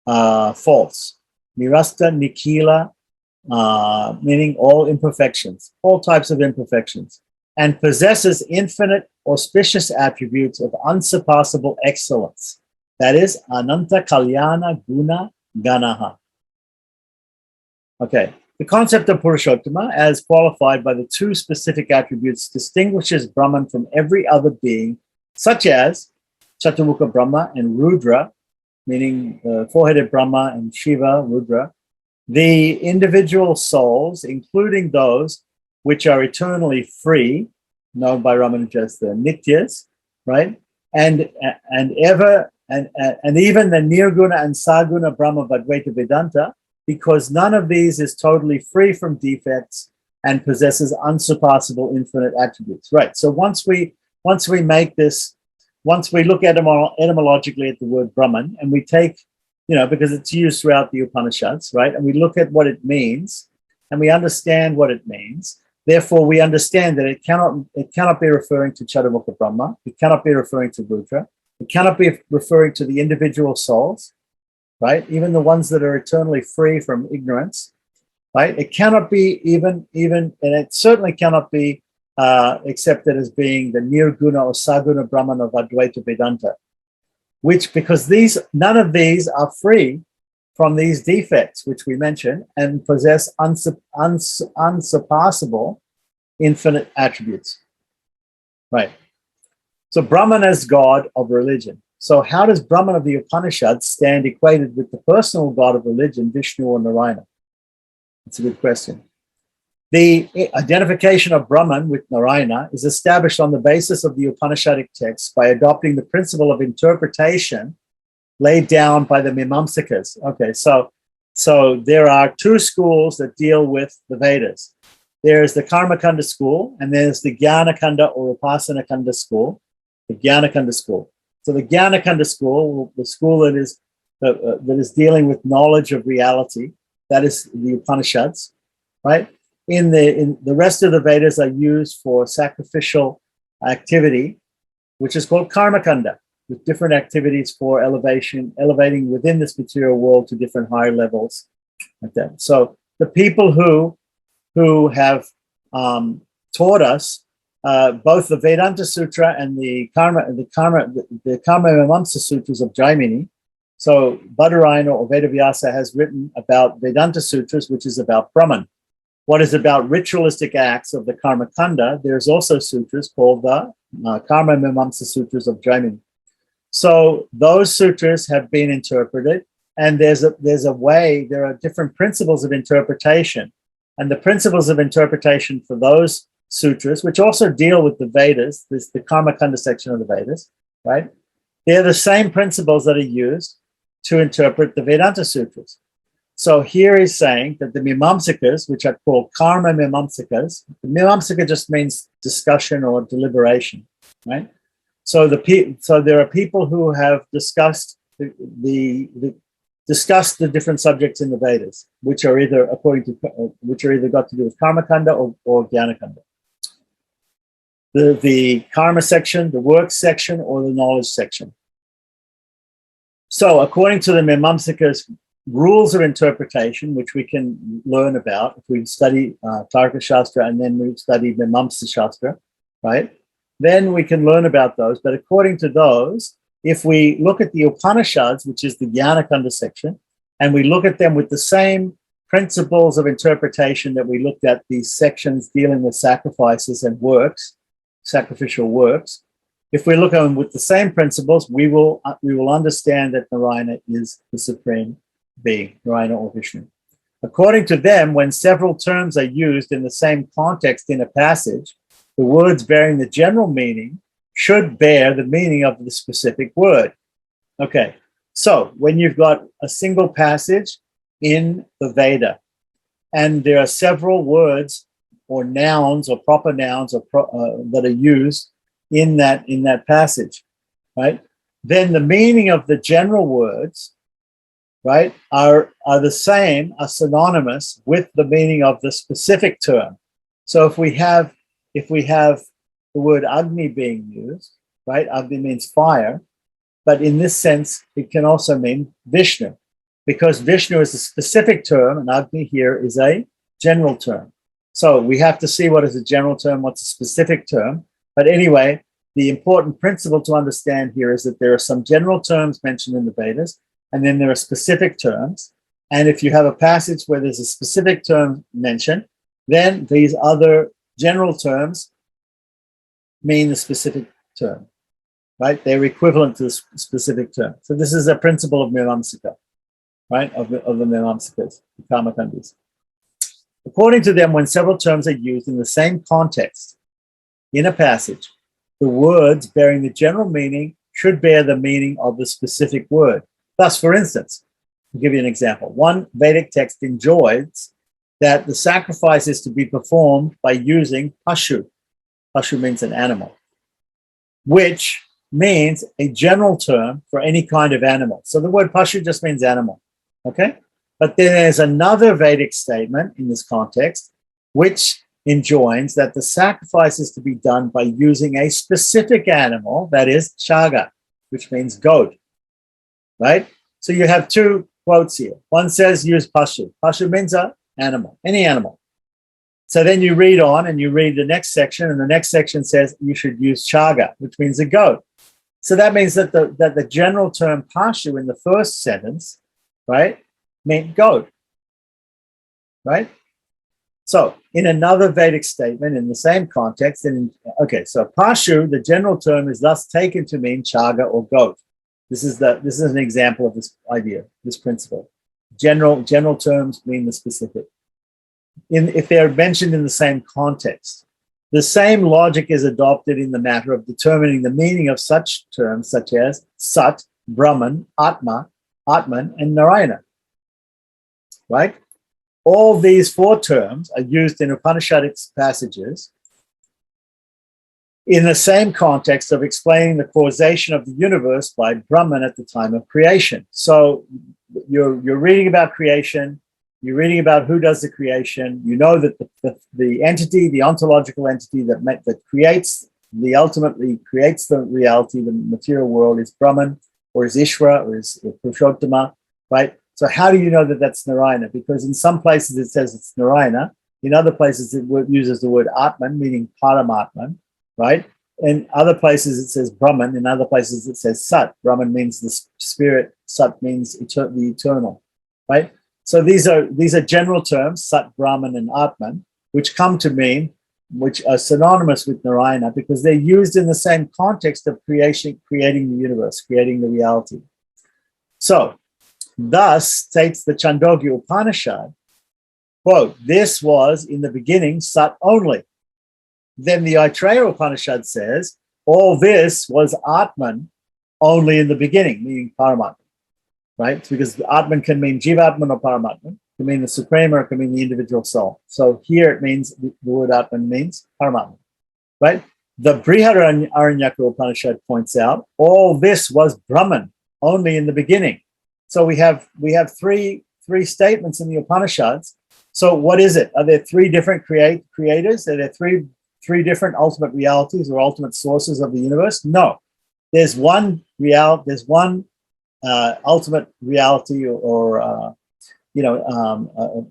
faults. Nirasta Nikila, meaning all imperfections, all types of imperfections, and possesses infinite auspicious attributes of unsurpassable excellence. That is Ananta Kalyana Guna Ganaha. Okay, the concept of Purushottama, as qualified by the two specific attributes, distinguishes Brahman from every other being, such as Chaturmukha Brahma and Rudra, meaning four-headed Brahma and Shiva, Rudra, the individual souls, including those which are eternally free, known by Ramanuja as the Nityas, right? And even the Nirguna and Saguna Brahma Advaita Vedanta, because none of these is totally free from defects and possesses unsurpassable infinite attributes. Right. So once we make this, once we look etymologically at the word Brahman, and we take, because it's used throughout the Upanishads, right? And we look at what it means, and we understand what it means. Therefore, we understand that it cannot be referring to Chaturmukha Brahma. It cannot be referring to Rudra. It cannot be referring to the individual souls, right? Even the ones that are eternally free from ignorance, right? It cannot be even, and it certainly cannot be accepted as being the Nirguna or Saguna Brahman of Advaita Vedanta, because none of these are free from these defects, which we mentioned, and possess unsurpassable infinite attributes, right? So Brahman as God of religion. So how does Brahman of the Upanishads stand equated with the personal God of religion, Vishnu or Narayana? That's a good question. The identification of Brahman with Narayana is established on the basis of the Upanishadic texts by adopting the principle of interpretation laid down by the Mimamsakas. Okay, so there are two schools that deal with the Vedas. There's the Karmakanda school, and there's the Jnanakanda or Upasanakanda school, the Jnanakanda school. So the Jnanakanda school, the school that is dealing with knowledge of reality, that is the Upanishads, right? In the rest of the Vedas are used for sacrificial activity, which is called Karmakanda, with different activities for elevating within this material world to different higher levels, like that. So the people who have taught us both the Vedanta Sutra and the Karma Mimamsa Sutras of Jaimini. So Badarayana or Vedavyasa has written about Vedanta Sutras, which is about Brahman. What is about ritualistic acts of the Karma Kanda, there's also sutras called the Karma Mimamsa Sutras of Jaimini. So those sutras have been interpreted, and there are different principles of interpretation. And the principles of interpretation for those sutras, which also deal with the Vedas, there's the Karma Kanda section of the Vedas, right? They're the same principles that are used to interpret the Vedanta Sutras. So here he's saying that the Mimamsakas, which are called Karma Mimamsakas, the Mimamsaka just means discussion or deliberation, right? So there are people who have discussed the different subjects in the Vedas, which are either got to do with Karma Kanda or Jnana Kanda. The karma section, the work section, or the knowledge section. So according to the Mimamsakas rules of interpretation, which we can learn about if we study Tarka Shastra and then we study Mimamsa Shastra, right? Then we can learn about those. But according to those, if we look at the Upanishads, which is the Jnana-kanda section, and we look at them with the same principles of interpretation that we looked at these sections dealing with sacrifices and works, sacrificial works, if we look at them with the same principles, we will understand that Narayana is the supreme being, Narayana or Vishnu. According to them, when several terms are used in the same context in a passage, the words bearing the general meaning should bear the meaning of the specific word. Okay, so when you've got a single passage in the Veda, and there are several words or nouns or proper nouns that are used in that passage, right? Then the meaning of the general words, right, are the same, are synonymous with the meaning of the specific term. So if we have the word Agni being used, right? Agni means fire, but in this sense, it can also mean Vishnu, because Vishnu is a specific term and Agni here is a general term. So we have to see what is a general term, what's a specific term. But anyway, the important principle to understand here is that there are some general terms mentioned in the Vedas, and then there are specific terms. And if you have a passage where there's a specific term mentioned, then these other general terms mean the specific term, right? They're equivalent to the specific term. So this is a principle of Mimamsaka, right? Of the Mimamsakas, the Karmakandis. According to them, when several terms are used in the same context in a passage, the words bearing the general meaning should bear the meaning of the specific word. Thus, for instance, I'll give you an example. One Vedic text enjoins that the sacrifice is to be performed by using pashu. Pashu means an animal, which means a general term for any kind of animal. So the word pashu just means animal, okay? But then there's another Vedic statement in this context, which enjoins that the sacrifice is to be done by using a specific animal, that is chaga, which means goat, right? So you have two quotes here. One says use pashu. Pashu means an animal, any animal. So then you read on and you read the next section, and the next section says you should use chaga, which means a goat. So that means that the general term pashu in the first sentence, right, meant goat, right? So in another Vedic statement in the same context, so pashu, the general term, is thus taken to mean chaga or goat. This is an example of this idea, this principle. General terms mean the specific. If they're mentioned in the same context, the same logic is adopted in the matter of determining the meaning of such terms such as Sat, Brahman, Atma, Atman, and Narayana. Right? All these four terms are used in Upanishadic passages in the same context of explaining the causation of the universe by Brahman at the time of creation. So you're reading about creation, you're reading about who does the creation, you know that the entity, the ontological entity that ultimately creates the reality, the material world, is Brahman, or is Ishvara, or is Purushottama, right? So how do you know that that's Narayana? Because in some places it says it's Narayana, in other places it uses the word Atman, meaning Paramatman, right? In other places it says Brahman, in other places it says Sat. Brahman means the spirit, Sat means the eternal, right? So these are general terms, Sat, Brahman, and Atman, which come to mean, which are synonymous with Narayana, because they're used in the same context of creating the universe, creating the reality. So, thus states the Chandogya Upanishad, quote, this was in the beginning Sat only. Then the Aitreya Upanishad says, all this was Atman only in the beginning, meaning Paramatman. Right? Because Atman can mean Jivatman or Paramatman, can mean the supreme, or it can mean the individual soul. So here it means, the word Atman means Paramatman, right? The Brihadaranyaka Upanishad points out, all this was Brahman, only in the beginning. So we have three statements in the Upanishads. So what is it? Are there three different creators? Are there three different ultimate realities or ultimate sources of the universe? No. There's one ultimate reality or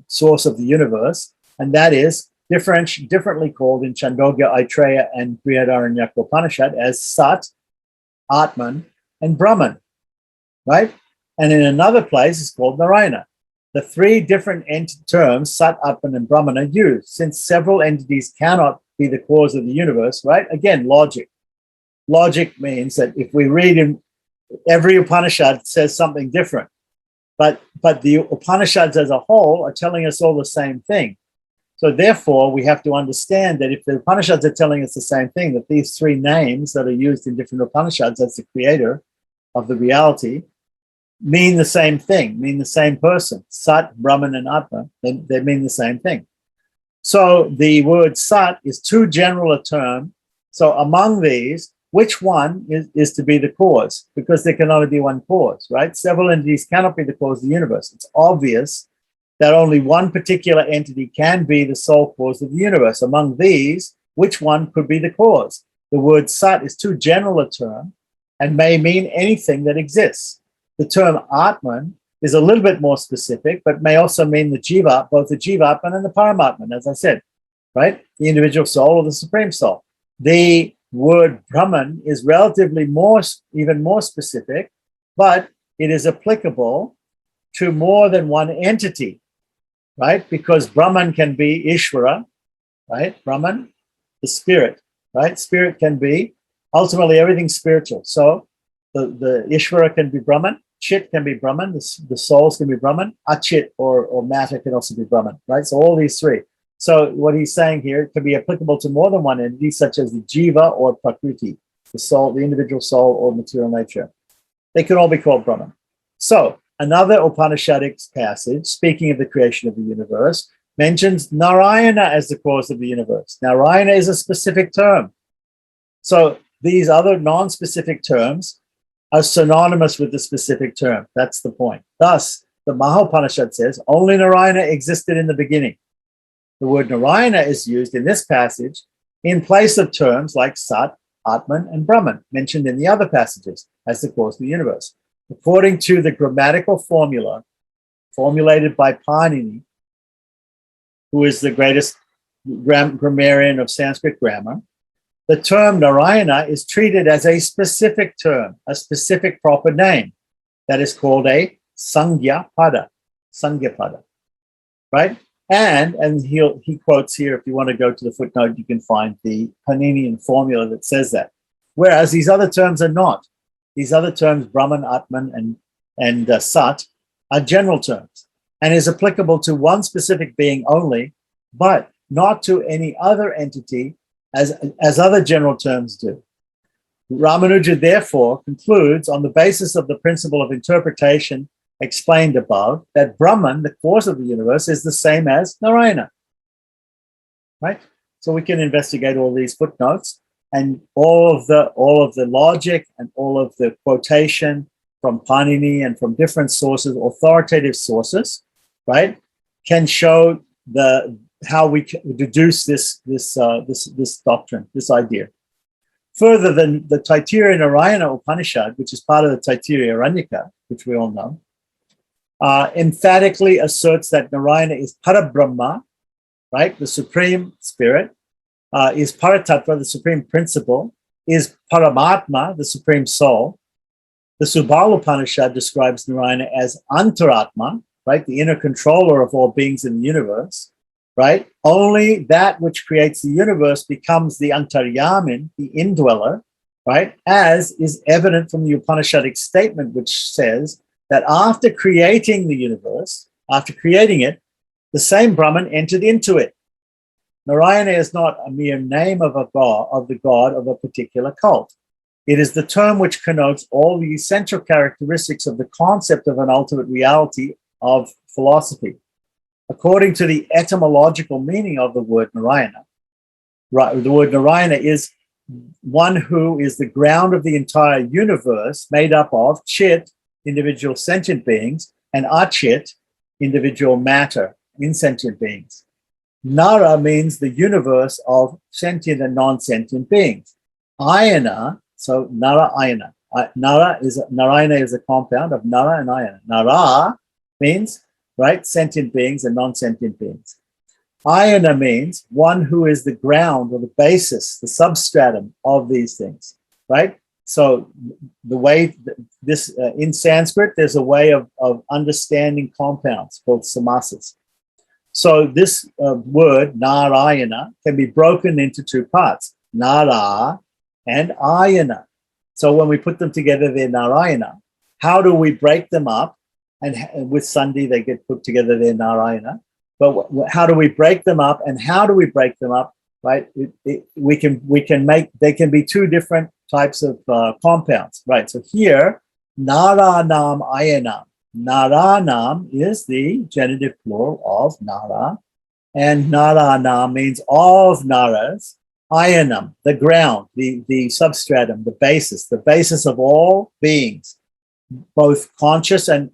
source of the universe, and that is differently called in Chandogya, Aitreya, and Brihadaranyaka Upanishad as Sat, Atman, and Brahman, right? And in another place it's called Narayana. The three different terms, Sat, Atman, and Brahman, are used since several entities cannot be the cause of the universe, right? Again, logic. Logic means that if we read in every Upanishad says something different, but the Upanishads as a whole are telling us all the same thing. So therefore, we have to understand that if the Upanishads are telling us the same thing, that these three names that are used in different Upanishads as the creator of the reality mean the same thing, mean the same person. Sat, Brahman, and Atma, they mean the same thing. So the word Sat is too general a term. So among these, which one is to be the cause? Because there can only be one cause, right? Several entities cannot be the cause of the universe. It's obvious that only one particular entity can be the sole cause of the universe. Among these, which one could be the cause? The word Sat is too general a term and may mean anything that exists. The term Atman is a little bit more specific, but may also mean both the Jivatman and the Paramatman, as I said, right? The individual soul or the supreme soul. The word Brahman is relatively even more specific, but it is applicable to more than one entity, right? Because Brahman can be Ishvara, right? Brahman, the spirit, right? Spirit can be ultimately everything spiritual. So the Ishvara can be Brahman, Chit can be Brahman, the souls can be Brahman, Achit or matter can also be Brahman, right? So all these three. So what he's saying here can be applicable to more than one entity, such as the Jiva or Prakriti, the soul, the individual soul or material nature. They can all be called Brahman. So another Upanishadic passage, speaking of the creation of the universe, mentions Narayana as the cause of the universe. Narayana is a specific term. So these other non-specific terms are synonymous with the specific term. That's the point. Thus, the Mahopanishad says, only Narayana existed in the beginning. The word Narayana is used in this passage in place of terms like Sat, Atman, and Brahman, mentioned in the other passages as the cause of the universe. According to the grammatical formula formulated by Panini, who is the greatest grammarian of Sanskrit grammar, the term Narayana is treated as a specific term, a specific proper name that is called a Sangya Pada, right? And he quotes here, if you want to go to the footnote, you can find the Paninian formula that says that. Whereas these other terms are not. These other terms, Brahman, Atman, and Sat, are general terms and is applicable to one specific being only, but not to any other entity as other general terms do. Ramanuja therefore concludes, on the basis of the principle of interpretation explained above, that Brahman, the cause of the universe, is the same as Narayana. Right? So we can investigate all these footnotes and all of the logic and all of the quotation from Panini and from different sources, authoritative sources, right, can show how we can deduce this doctrine, this idea. Further, than the Taittiriya Narayana Upanishad, which is part of the Taittiriya Aranyaka, which we all know, emphatically asserts that Narayana is Parabrahma, right, the supreme spirit, is Paratattva, the supreme principle, is Paramatma, the supreme soul. The Subala Upanishad describes Narayana as Antaratma, right, the inner controller of all beings in the universe, right? Only that which creates the universe becomes the Antaryamin, the indweller, right, as is evident from the Upanishadic statement, which says that after creating the universe, after creating it, the same Brahman entered into it. Narayana is not a mere name of the god of a particular cult. It is the term which connotes all the essential characteristics of the concept of an ultimate reality of philosophy. According to the etymological meaning of the word Narayana, the word Narayana is one who is the ground of the entire universe, made up of Chit, individual sentient beings, and Achit, individual matter, insentient beings. Nara means the universe of sentient and non-sentient beings. Ayana, so Nara Ayana. Narayana is a compound of Nara and Ayana. Nara means, right, sentient beings and non-sentient beings. Ayana means one who is the ground or the basis, the substratum of these things, right? So the way this, in Sanskrit, there's a way of understanding compounds called samasas. So this word, Narayana, can be broken into two parts, Nara and Ayana. So when we put them together, they're Narayana. How do we break them up? And with Sandhi, they get put together, they're Narayana. But how do we break them up? And how do we break them up? Right? We can make, they can be two different types of compounds. Right? So here, Naranam Ayanam. Naranam is the genitive plural of Nara, and Naranam means of Naras. Ayanam, the ground, the substratum, the basis of all beings, both conscious and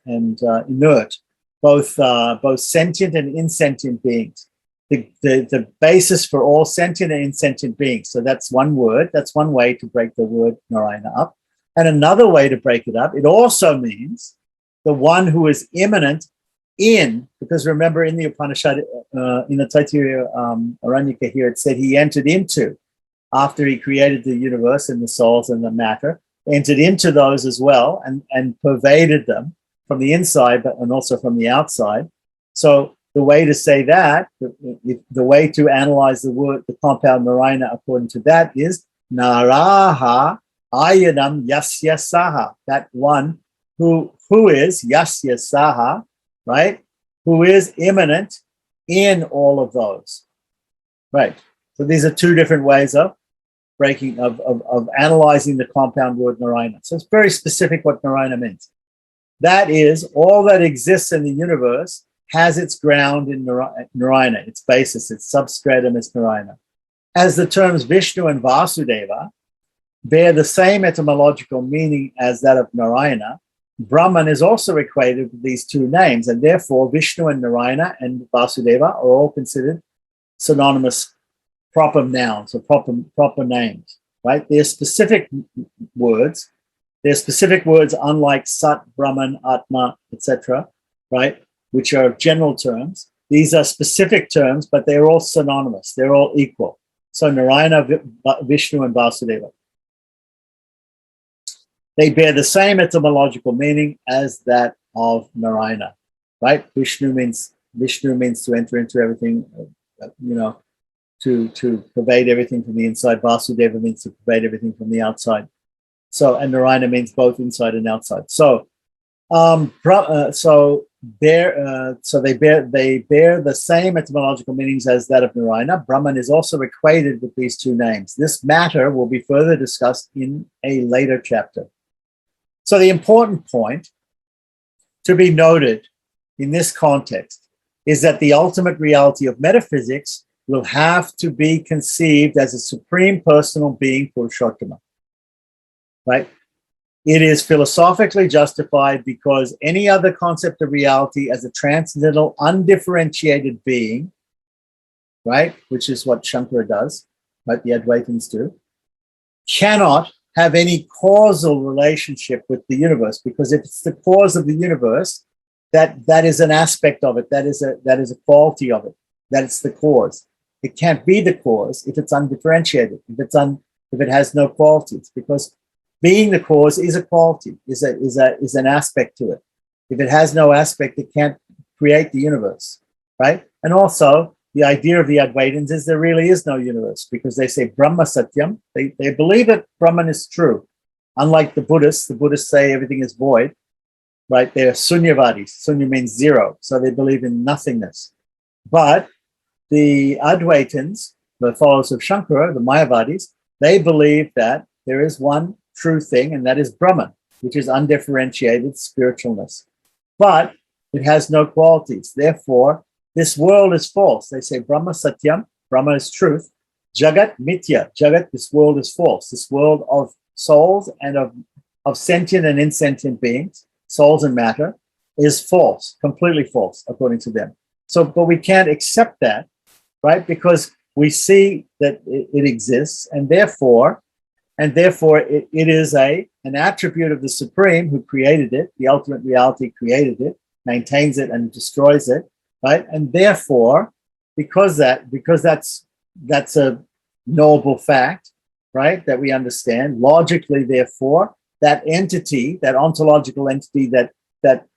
inert, both sentient and insentient beings. The basis for all sentient and insentient beings. So that's one word. That's one way to break the word Narayana up. And another way to break it up, it also means the one who is immanent in, because remember in the Upanishad, in the Taittiriya Aranyaka here, it said he entered into. after he created the universe and the souls and the matter, entered into those as well and pervaded them from the inside, but and also from the outside. So the way to say that, the way to analyze the compound Narayana according to that is Naraha Ayanam Yasya Saha. That one who is Yasya Saha, right? Who is immanent in all of those. Right. So these are two different ways of analyzing the compound word Narayana. So it's very specific what Narayana means. That is, all that exists in the universe has its ground in Narayana, its basis, its substratum is Narayana. As the terms Vishnu and Vasudeva bear the same etymological meaning as that of Narayana, Brahman is also equated with these two names, and therefore Vishnu and Narayana and Vasudeva are all considered synonymous proper nouns or proper names, right? They're specific words. They're specific words unlike Sat, Brahman, Atma, etc., right? Which are general terms. These are specific terms, but they're all synonymous. They're all equal. So Narayana, Vishnu, and Vasudeva. They bear the same etymological meaning as that of Narayana, right? Vishnu means to enter into everything, to pervade everything from the inside. Vasudeva means to pervade everything from the outside. So, and Narayana means both inside and outside. So, they bear the same etymological meanings as that of Narayana. Brahman is also equated with these two names. This matter will be further discussed in a later chapter. So the important point to be noted in this context is that the ultimate reality of metaphysics will have to be conceived as a supreme personal being, Purushottama. Right? It is philosophically justified because any other concept of reality as a transcendental, undifferentiated being, right, which is what Shankara does, right, the Advaitins do, cannot have any causal relationship with the universe, because if it's the cause of the universe, that is an aspect of it, that is a quality of it, that it's the cause. It can't be the cause if it's undifferentiated, if it has no qualities, because being the cause is a quality, is an aspect to it. If it has no aspect, it can't create the universe, right? And also, the idea of the Advaitins is there really is no universe, because they say Brahma Satyam. They believe that Brahman is true. Unlike the Buddhists say everything is void, right? They're Sunyavadis. Sunya means zero, so they believe in nothingness. But the Advaitins, the followers of Shankara, the Mayavadis, they believe that there is one true thing, and that is Brahman, which is undifferentiated spiritualness. But it has no qualities. Therefore, this world is false. They say Brahma Satyam, Brahma is truth. Jagat Mithya, Jagat, this world is false. This world of souls and of sentient and insentient beings, souls and matter, is false, completely false, according to them. So, but we can't accept that, right? Because we see that it exists, and therefore it is an attribute of the Supreme who created it. The ultimate reality created it, maintains it, and destroys it. Right? And therefore, because that's a knowable fact, right, that we understand, logically, therefore, that entity, that ontological entity that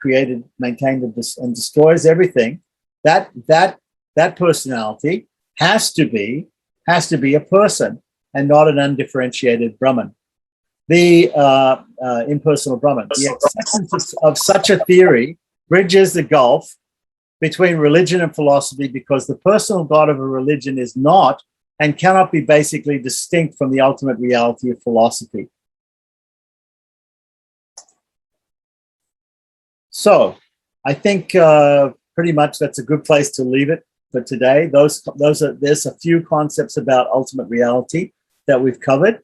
created, maintained, and destroys everything, that personality has to be a person and not an undifferentiated Brahman. The impersonal Brahman. The acceptance of such a theory bridges the gulf between religion and philosophy, because the personal God of a religion is not and cannot be basically distinct from the ultimate reality of philosophy. So I think pretty much that's a good place to leave it for today. There's a few concepts about ultimate reality that we've covered.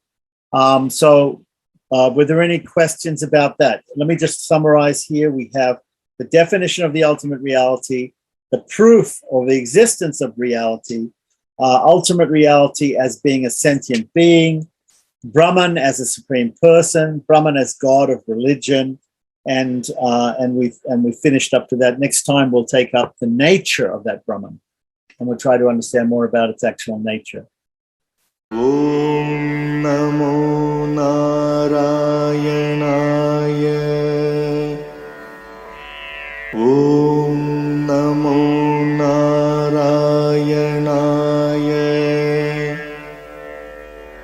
Were there any questions about that? Let me just summarize here. We have the definition of the ultimate reality, the proof of the existence of reality, ultimate reality as being a sentient being, Brahman as a supreme person, Brahman as God of religion, and we finished up to that. Next time we'll take up the nature of that Brahman, and we'll try to understand more about its actual nature. ॐ नमो नारायणाय। ॐ